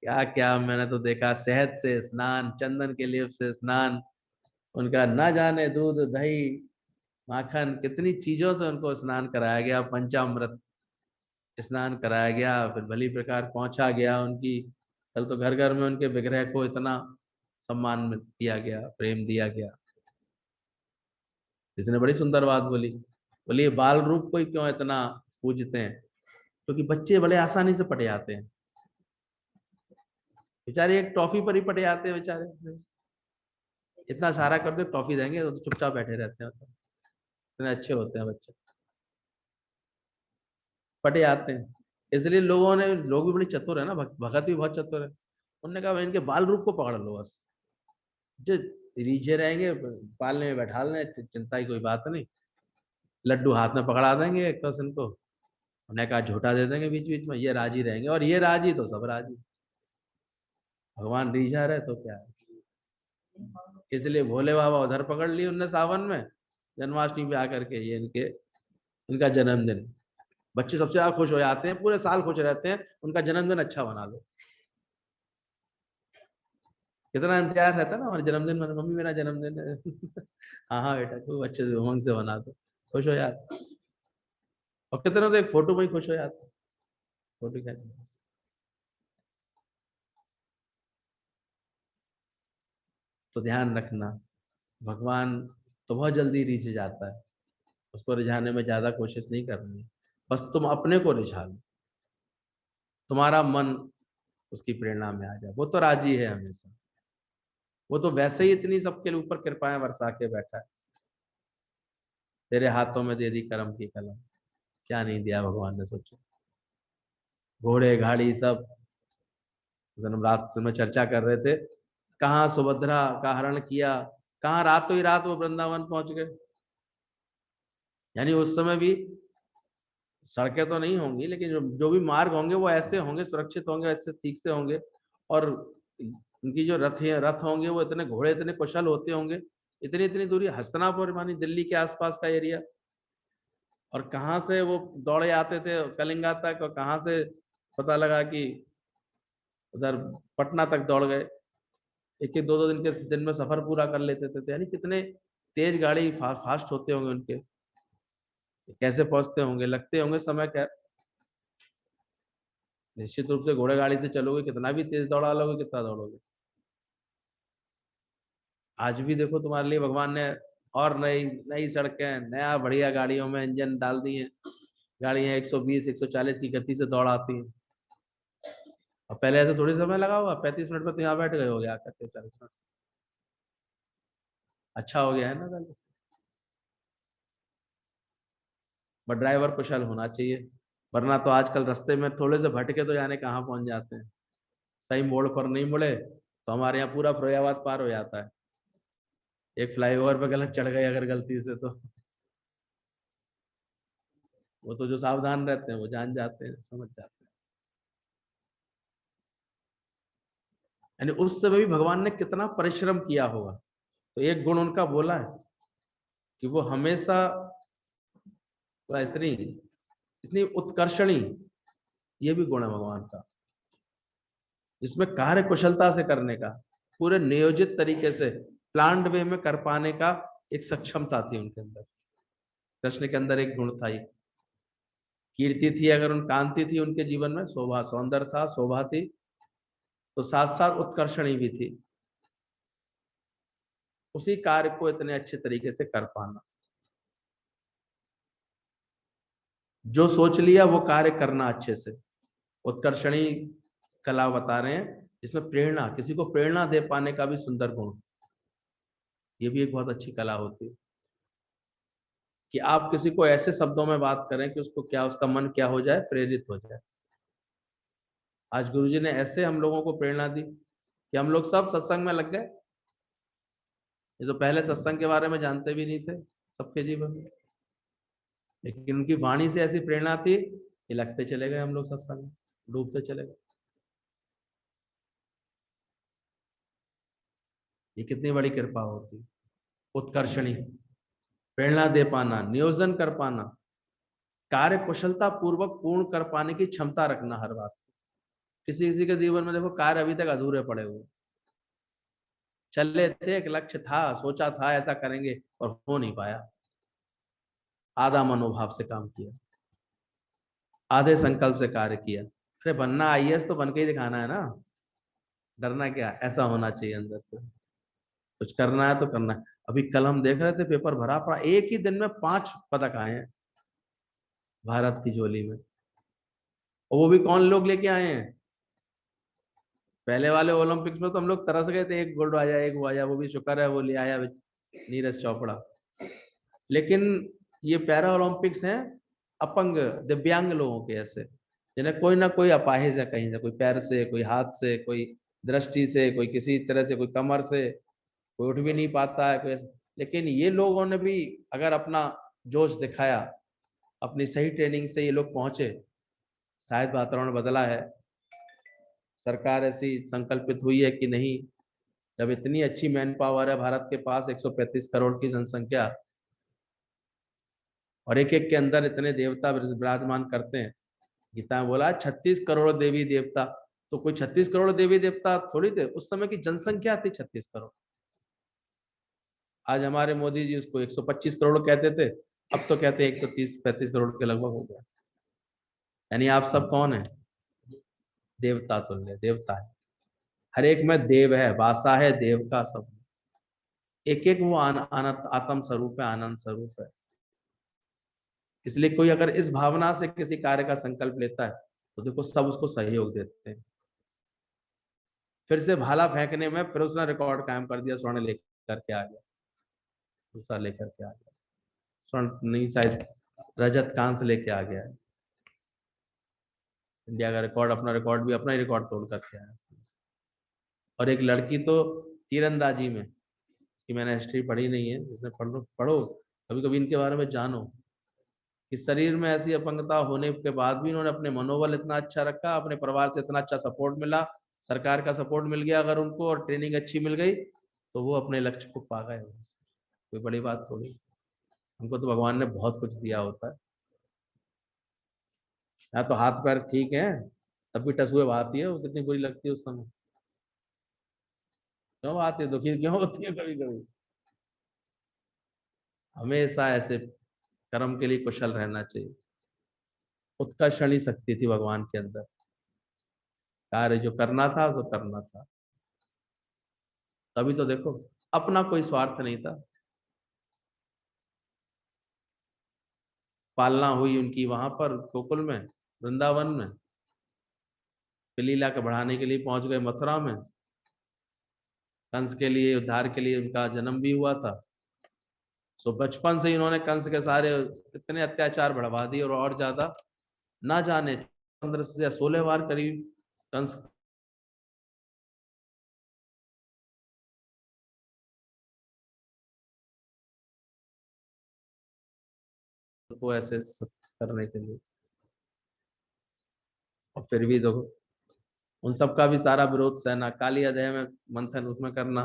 क्या क्या मैंने तो देखा, शहद से स्नान, चंदन के लेप से स्नान, उनका ना जाने दूध दही माखन, कितनी चीजों से उनको स्नान कराया गया, पंचामृत स्नान कराया गया, फिर भली प्रकार पहुंचा गया उनकी। कल तो घर घर में उनके विग्रह को इतना सम्मान दिया गया, प्रेम दिया गया। इसने बड़ी सुंदर बात बोली, बोली ये बाल रूप को ही क्यों इतना पूजते हैं, क्योंकि बच्चे बड़े आसानी से पट जाते हैं, बेचारे एक टॉफी पर ही पट जाते हैं बेचारे, इतना सारा कर दो टॉफी देंगे तो चुपचाप बैठे रहते हैं, इतने अच्छे होते हैं बच्चे, पटे आते हैं। इसलिए लोगों ने, लोग भी बड़ी चतुर है ना, भगत भी बहुत चतुर है, उन्होंने कहा भाई इनके बाल रूप को पकड़ लो बस, जो रीझे रहेंगे पालने में बैठा लें, चिंता की कोई बात नहीं, लड्डू हाथ में पकड़ा देंगे एक बस इनको, उन्हें कहा झोटा दे देंगे बीच बीच में, ये राजी रहेंगे, और ये राजी तो सब राजी, भगवान रीझा रहे तो क्या है। इसलिए भोले बाबा उधर पकड़ लिए उनने सावन में, जन्माष्टमी पे आकर के, ये इनके, इनका जन्मदिन, बच्चे सबसे ज्यादा खुश हो जाते हैं, पूरे साल खुश रहते हैं, उनका जन्मदिन अच्छा बना लो। कितना इंतजार रहता है ना हमारे जन्मदिन में, मम्मी मेरा जन्मदिन है हाँ हाँ बेटा, खूब अच्छे से उमंग से बना दो, खुश हो जाते हैं। और कितने तो एक फोटो में ही खुश हो जाते हैं, फोटो खींच, तो ध्यान रखना, भगवान तो बहुत जल्दी रिझ जाता है, उसको रिझाने में ज्यादा कोशिश नहीं करनी, बस तुम अपने को रिझा लो, तुम्हारा मन उसकी प्रेरणा में आ जाए, वो तो राजी है हमेशा। वो तो वैसे ही इतनी सबके ऊपर कृपाएं बरसा के बैठा है। तेरे हाथों में दे दी करम की कलम, क्या नहीं दिया भगवान ने, सोचो। घोड़े गाड़ी सब, हम रात में चर्चा कर रहे थे, कहाँ सुभद्रा का हरण किया, कहाँ रातों ही रात वो वृंदावन पहुंच गए। यानी उस समय भी सड़कें तो नहीं होंगी, लेकिन जो भी मार्ग होंगे वो ऐसे होंगे, सुरक्षित होंगे, ऐसे ठीक से होंगे। और उनकी जो रथ होंगे वो इतने, घोड़े इतने कुशल होते होंगे, इतनी इतनी दूरी, हस्तिनापुर मानी दिल्ली के आसपास का एरिया, और कहाँ से वो दौड़े आते थे कलिंगा तक, और कहाँ से पता लगा कि उधर पटना तक दौड़ गए। एक एक दो दो दिन में सफर पूरा कर लेते थे। तो यानी कितने तेज गाड़ी, फास्ट होते होंगे उनके, कैसे पहुंचते होंगे, लगते होंगे समय। क्या निश्चित रूप से घोड़े गाड़ी से चलोगे, कितना भी तेज दौड़ा लोगे, कितना दौड़ोगे। आज भी देखो तुम्हारे लिए भगवान ने और नई नई सड़कें, नया बढ़िया गाड़ियों में इंजन डाल दिए, गाड़ियां 120 140 की गति से दौड़ आती हैं। और पहले ऐसे थोड़ी समय लगा होगा, 35 मिनट में तो यहाँ बैठ गए हो गया करके, 40 मिनट। अच्छा हो गया है ना पहले से। बट ड्राइवर कुशल होना चाहिए, वरना तो आजकल रास्ते में थोड़े से भटके तो जाने कहाँ पहुंच जाते हैं। सही मोड़ पर नहीं मुड़े तो हमारे यहाँ पूरा फिरोजाबाद पार हो जाता है। एक फ्लाईओवर पे गलत चढ़ गए अगर गलती से, तो वो तो जो सावधान रहते हैं वो जान जाते हैं, समझ जाते हैं। यानी उस समय भी भगवान ने कितना परिश्रम किया होगा। तो एक गुण उनका बोला है कि वो हमेशा इतनी इतनी उत्कर्षणी, ये भी गुण है भगवान का, जिसमें कार्य कुशलता से करने का, पूरे नियोजित तरीके से प्लान्ड वे में कर पाने का एक सक्षमता थी उनके अंदर। कृष्ण के अंदर एक गुण था, कीर्ति थी, अगर उन कांति थी उनके जीवन में, शोभा, सौंदर्य था, शोभा थी, तो साथ साथ उत्कर्षणी भी थी। उसी कार्य को इतने अच्छे तरीके से कर पाना, जो सोच लिया वो कार्य करना अच्छे से, उत्कर्षणी कला बता रहे हैं, जिसमें प्रेरणा, किसी को प्रेरणा दे पाने का भी सुंदर गुण, ये भी एक बहुत अच्छी कला होती है कि आप किसी को ऐसे शब्दों में बात करें कि उसको क्या, उसका मन क्या हो जाए, प्रेरित हो जाए। आज गुरुजी ने ऐसे हम लोगों को प्रेरणा दी कि हम लोग सब सत्संग में लग गए। ये तो पहले सत्संग के बारे में जानते भी नहीं थे सबके जीवन में, लेकिन उनकी वाणी से ऐसी प्रेरणा थी कि लगते चले गए हम लोग सत्संग में, डूबते चले गए। ये कितनी बड़ी कृपा होती। उत्कर्षणी, प्रेरणा दे पाना, नियोजन कर पाना, कार्य कुशलता पूर्वक पूर्ण कर पाने की क्षमता रखना हर बात। किसी किसी के जीवन में देखो कार्य अभी तक अधूरे पड़े हुए, चले थे, एक लक्ष्य था, सोचा था ऐसा करेंगे और हो नहीं पाया, आधा मनोभाव से काम किया, आधे संकल्प से कार्य किया। अरे बनना आईएएस तो बन के ही दिखाना है ना, डरना क्या, ऐसा होना चाहिए अंदर से। कुछ करना है तो करना है। अभी कल हम देख रहे थे, पेपर भरा पड़ा, एक ही दिन में 5 पदक आए हैं भारत की झोली में। और वो भी कौन लोग लेके आए हैं, पहले वाले ओलंपिक्स में तो हम लोग तरस गए थे, एक गोल्ड आ जाए, एक वो आ जाए, वो भी शुक्र है वो ले आया नीरज चोपड़ा। लेकिन ये पैरा ओलंपिक्स हैं अपंग, दिव्यांग लोगों के, ऐसे जिन्हें कोई ना कोई अपाहिज है, कहीं से, कोई पैर से, कोई हाथ से, कोई दृष्टि से, कोई किसी तरह से, कोई कमर से, कोई उठ भी नहीं पाता है कोई। लेकिन ये लोगों ने भी अगर अपना जोश दिखाया, अपनी सही ट्रेनिंग से ये लोग पहुंचे, शायद वातावरण बदला है। सरकार ऐसी संकल्पित हुई है कि नहीं, जब इतनी अच्छी मैन पावर है भारत के पास, 135 करोड़ की जनसंख्या, और एक एक के अंदर इतने देवता विराजमान करते हैं। गीता में बोला 36 करोड़ देवी देवता, तो कोई 36 करोड़ देवी देवता थोड़ी थे, उस समय की जनसंख्या थी 36 करोड़। आज हमारे मोदी जी उसको 125 करोड़ कहते थे, अब तो कहते हैं 130-35 करोड़ के लगभग हो गया। यानी आप सब कौन है, देवता तुल्य, देवता है, हर एक में देव है, वासा है देव का, सब एक एक वो आत्म स्वरूप है, आनंद स्वरूप है। इसलिए कोई अगर इस भावना से किसी कार्य का संकल्प लेता है तो देखो सब उसको सहयोग देते हैं। फिर से भाला फेंकने में फिर उसने रिकॉर्ड कायम कर दिया, स्वर्ण लेकर के आ गया, दूसरा लेकर के आ गया, स्वर्ण नहीं शायद रजत कांस्य लेके आ गया है। इंडिया का रिकॉर्ड, अपना रिकॉर्ड भी अपना ही रिकॉर्ड तोड़ करके आया। और एक लड़की तो तीरंदाजी में, इसकी मैंने हिस्ट्री पढ़ी नहीं है, जिसने पढ़ो पढ़ो कभी कभी इनके बारे में जानो, कि शरीर में ऐसी अपंगता होने के बाद भी इन्होंने अपने मनोबल इतना अच्छा रखा, अपने परिवार से इतना अच्छा सपोर्ट मिला, सरकार का सपोर्ट मिल गया अगर उनको, और ट्रेनिंग अच्छी मिल गई, तो वो अपने लक्ष्य को पा गए। कोई बड़ी बात थोड़ी, हमको तो भगवान ने बहुत कुछ दिया होता है। या तो हाथ पैर ठीक है तब भी टसुए बहाती है, वो कितनी बुरी लगती है उस समय, क्यों आती है, दुखी क्यों होती है कभी कभी। हमेशा ऐसे कर्म के लिए कुशल रहना चाहिए। उत्कर्षणी शक्ति थी भगवान के अंदर, कार्य जो करना था तो करना था। तभी तो देखो, अपना कोई स्वार्थ नहीं था। पालना हुई उनकी वहां पर गोकुल में, वृंदावन में, फिर लीला के बढ़ाने के लिए पहुंच गए मथुरा में, कंस के लिए उद्धार के लिए उनका जन्म भी हुआ था। सो बचपन से इन्होंने कंस के सारे इतने अत्याचार बढ़वा दिए, और ज्यादा, ना जाने 15 से या 16 बार करीब कंस को ऐसे सब करने के लिए, और फिर भी देखो उन सबका भी सारा विरोध सहना, काली अध्याय में मंथन उसमें करना,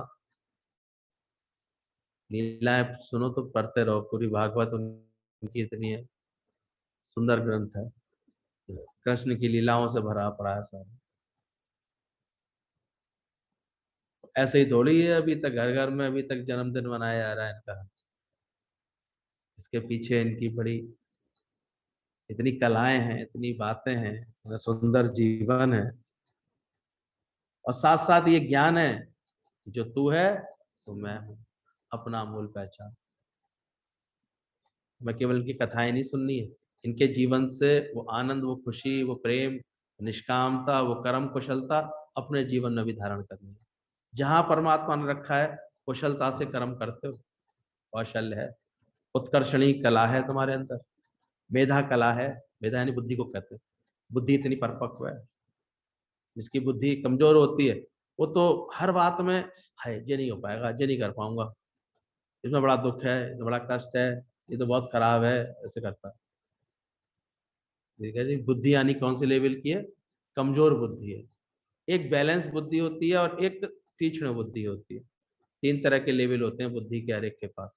लीलाएं सुनो तो पढ़ते रहो, पूरी भागवत उनकी इतनी है, सुंदर ग्रंथ है, कृष्ण की लीलाओं से भरा पड़ा है सारा। ऐसे ही थोड़ी है, अभी तक घर घर में अभी तक जन्मदिन मनाया जा रहा है इनका, इसके पीछे इनकी बड़ी इतनी कलाएं हैं, इतनी बातें हैं, इतना सुंदर जीवन है, और साथ साथ ये ज्ञान है, जो तू है तो मैं हूं, अपना मूल पहचान। मैं केवल इनकी कथाएं नहीं सुननी है, इनके जीवन से वो आनंद, वो खुशी, वो प्रेम, निष्कामता, वो कर्म कुशलता अपने जीवन में भी धारण करनी है। जहां परमात्मा ने रखा है, कुशलता से कर्म करते हो, कौशल्य है, उत्कर्षणी कला है तुम्हारे अंदर, मेधा कला है, मेधा यानी बुद्धि को कहते हैं, बुद्धि इतनी परिपक्व है। जिसकी बुद्धि कमजोर होती है वो तो हर बात में, है ये नहीं हो पाएगा, ये नहीं कर पाऊंगा, इसमें बड़ा दुख है, इसमें बड़ा कष्ट है, ये तो बहुत खराब है, ऐसे करता है। ठीक है जी, बुद्धि यानी कौन सी लेवल की है? कमजोर बुद्धि है। एक बैलेंस बुद्धि होती है और एक तीक्ष्ण बुद्धि होती है। तीन तरह के लेवल होते हैं बुद्धि के हर एक के पास।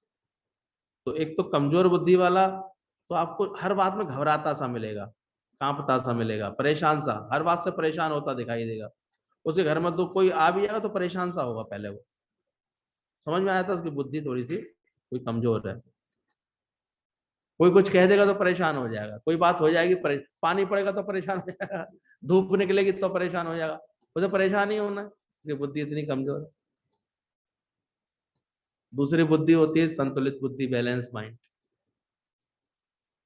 तो एक तो कमजोर बुद्धि वाला, तो आपको हर बात में घबराता सा मिलेगा, कांपता सा मिलेगा, परेशान सा, हर बात से परेशान होता दिखाई देगा। उसके घर में तो कोई आ भी जाएगा तो परेशान सा होगा पहले वो। समझ में आया था, उसकी बुद्धि थोड़ी सी कोई कमजोर है। कोई कुछ कह देगा तो परेशान हो जाएगा, कोई बात हो जाएगी, पानी पड़ेगा तो परेशान हो जाएगा, धूप निकलेगी तो परेशान हो जाएगा, उसे परेशान ही होना है, उसकी बुद्धि इतनी कमजोर है। दूसरी बुद्धि होती है संतुलित बुद्धि, बैलेंस माइंड,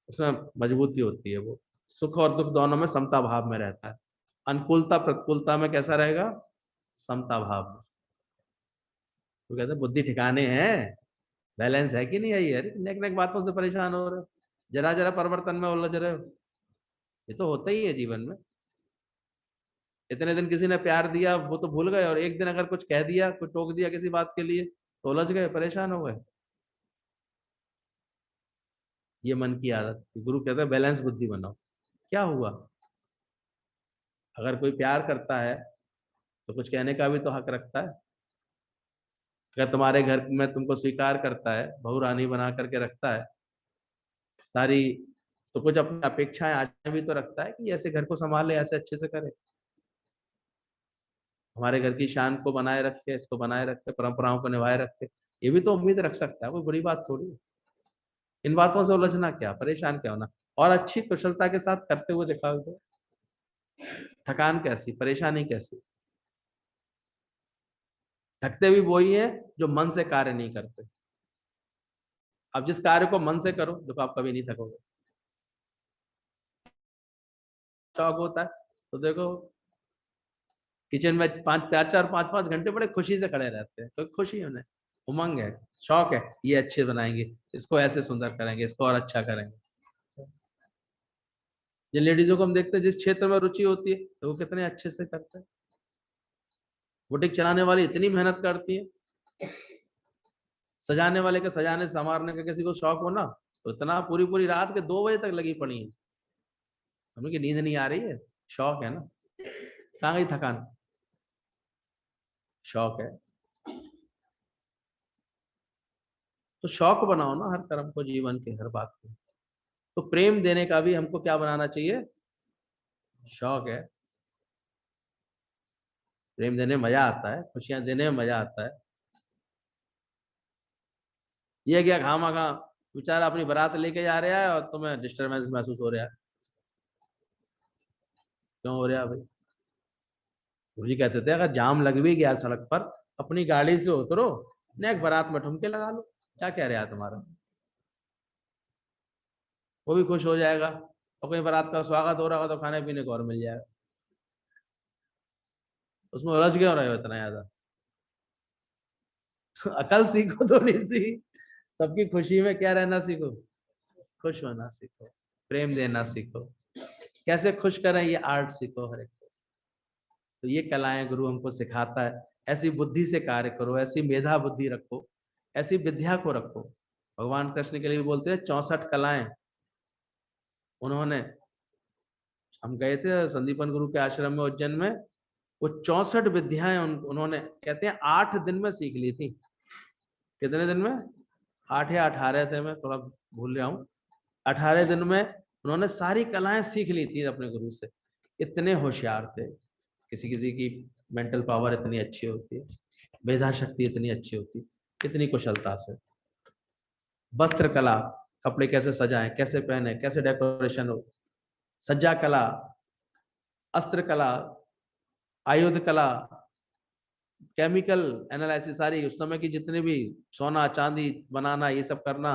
उसमें मजबूती होती है, वो सुख और दुख दोनों में समता भाव में रहता है। अनुकूलता प्रतिकूलता में कैसा रहेगा? समता भाव में। तो कहते हैं बुद्धि ठिकाने हैं, बैलेंस है कि नहीं है, यार नेक नेक बातों से परेशान हो रहे हो, जरा जरा परिवर्तन में उलझ रहे हो, ये तो होता ही है जीवन में। इतने दिन किसी ने प्यार दिया वो तो भूल गए, और एक दिन अगर कुछ कह दिया, कुछ टोक दिया किसी बात के लिए, तो उलझ गए, परेशान हो गए। ये मन की आदत, गुरु कहते हैं बैलेंस बुद्धि बनाओ। क्या हुआ? अगर कोई प्यार करता है तो कुछ कहने का भी तो हक रखता है। अगर तुम्हारे घर में तुमको स्वीकार करता है, बहू रानी बना करके रखता है सारी, तो कुछ अपनी अपेक्षाएं आज भी तो रखता है कि ऐसे घर को संभाले, ऐसे अच्छे से करे, हमारे घर की शान को बनाए रखे, इसको बनाए रखे, परंपराओं को निभाए रखे। ये भी तो उम्मीद रख सकता है, कोई बुरी बात थोड़ी है। इन बातों से उलझना क्या, परेशान क्या होना, और अच्छी कुशलता के साथ करते हुए दिखाओ तो थकान कैसी, परेशानी कैसी। थकते भी वही है जो मन से कार्य नहीं करते। अब जिस कार्य को मन से करो देखो, आप कभी नहीं थकोगे। शौक होता है तो देखो, किचन में 4-4 5-5 घंटे बड़े खुशी से खड़े रहते हैं, कोई खुशी है उन्हें, उमंग है, शौक है, ये अच्छे बनाएंगे, इसको ऐसे सुंदर करेंगे, इसको और अच्छा करेंगे। जिन लेडीजों को हम देखते हैं जिस क्षेत्र में रुचि होती है तो वो कितने अच्छे से करते हैं। बुटीक चलाने वाली इतनी मेहनत करती है, सजाने वाले के सजाने संवारने का किसी को शौक हो ना, तो इतना पूरी पूरी रात के 2 बजे तक लगी पड़ी है। हमें की नींद नहीं आ रही है, शौक है ना, कहाँ गई थकान, शौक है। तो शौक बनाओ ना हर कर्म को, जीवन के हर बात को। तो प्रेम देने का भी हमको क्या बनाना चाहिए, शौक है। प्रेम देने में मजा आता है, खुशियां देने में मजा आता है। ये क्या खामा खा बेचारा अपनी बारात लेके जा रहा है और तुम्हें डिस्टरबेंस महसूस हो रहा है, क्यों हो रहा है भाई? गुरु जी कहते थे अगर जाम लग भी गया सड़क पर, अपनी गाड़ी से उतरो, नेक बारात में ठुमके लगा लो, क्या कह रहा है तुम्हारा, वो भी खुश हो जाएगा, और कहीं बारात का स्वागत हो रहा होगा तो खाने पीने को और मिल जाएगा। उसमें उलझ क्यों रहे हो इतना ज्यादा? अकल सीखो थोड़ी सी, सबकी खुशी में क्या रहना सीखो, खुश होना सीखो, प्रेम देना सीखो, कैसे खुश करें ये आर्ट सीखो हर एक को। तो ये कलाएं गुरु हमको सिखाता है, ऐसी बुद्धि से कार्य करो, ऐसी मेधा बुद्धि रखो, ऐसी विद्या को रखो। भगवान कृष्ण के लिए भी बोलते हैं 64 कलाएं उन्होंने, हम गए थे संदीपन गुरु के आश्रम में उज्जैन में, वो 64 विद्याएं उन्होंने कहते हैं 8 दिन में सीख ली थी। कितने दिन में? 8 या 18 थे, मैं थोड़ा भूल रहा हूँ। 18 दिन में उन्होंने सारी कलाएं सीख ली थी अपने गुरु से। इतने होशियार थे। किसी किसी की मेंटल पावर इतनी अच्छी होती है, मेधा शक्ति इतनी अच्छी होती है, इतनी कुशलता से। वस्त्र कला, कपड़े कैसे सजाएं, कैसे पहने, कैसे डेकोरेशन हो, सज्जा कला, अस्त्र कला, आयुध कला, केमिकल एनालिसिस, सारी उस समय की जितने भी सोना चांदी बनाना, ये सब करना,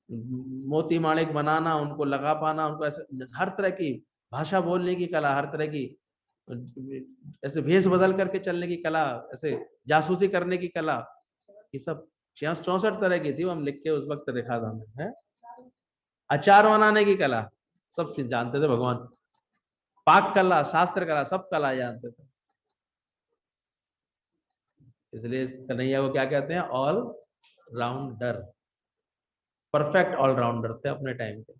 मोती माणिक बनाना, उनको लगा पाना, उनको ऐसे हर तरह की भाषा बोलने की कला, हर तरह की ऐसे भेष बदल करके चलने की कला, ऐसे जासूसी करने की कला, ये सब 64 तरह की थी। वो हम लिख के उस वक्त लिखा था हमने, है अचार बनाने की कला, सब जानते थे भगवान। पाक कला, शास्त्र कला, सब कला जानते थे। इसलिए कन्हैया को क्या कहते हैं, ऑल राउंडर, परफेक्ट ऑलराउंडर थे अपने टाइम के।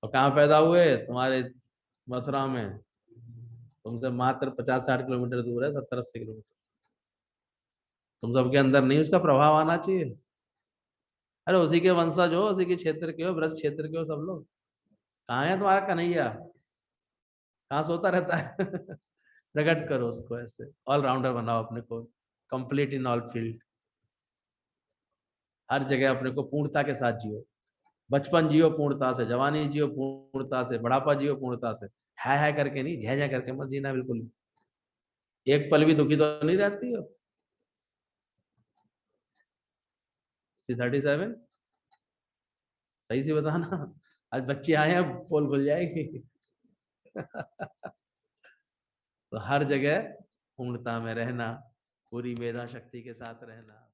और कहाँ पैदा हुए? तुम्हारे मथुरा में, तुमसे मात्र 50-60 किलोमीटर दूर है, 70-80 किलोमीटर। तुम सबके अंदर नहीं उसका प्रभाव आना चाहिए? अरे उसी के वंशज हो, उसी के क्षेत्र के हो, ब्रज क्षेत्र के हो सब लोग। कहाँ है तुम्हारा कन्हैया, कहाँ सोता रहता है? प्रकट करो उसको, ऐसे ऑलराउंडर बनाओ अपने को, कंप्लीट इन ऑल फील्ड। हर जगह अपने को पूर्णता के साथ जियो। बचपन जियो पूर्णता से, जवानी जियो पूर्णता से, बुढ़ापा जियो पूर्णता से। है करके नहीं, झै झै करके मत जीना बिल्कुल। एक पल भी दुखी तो नहीं रहती हो। 37, सही से बताना, आज बच्चे आए हैं, पोल खुल जाएगी। तो हर जगह पूर्णता में रहना, पूरी मेधा शक्ति के साथ रहना।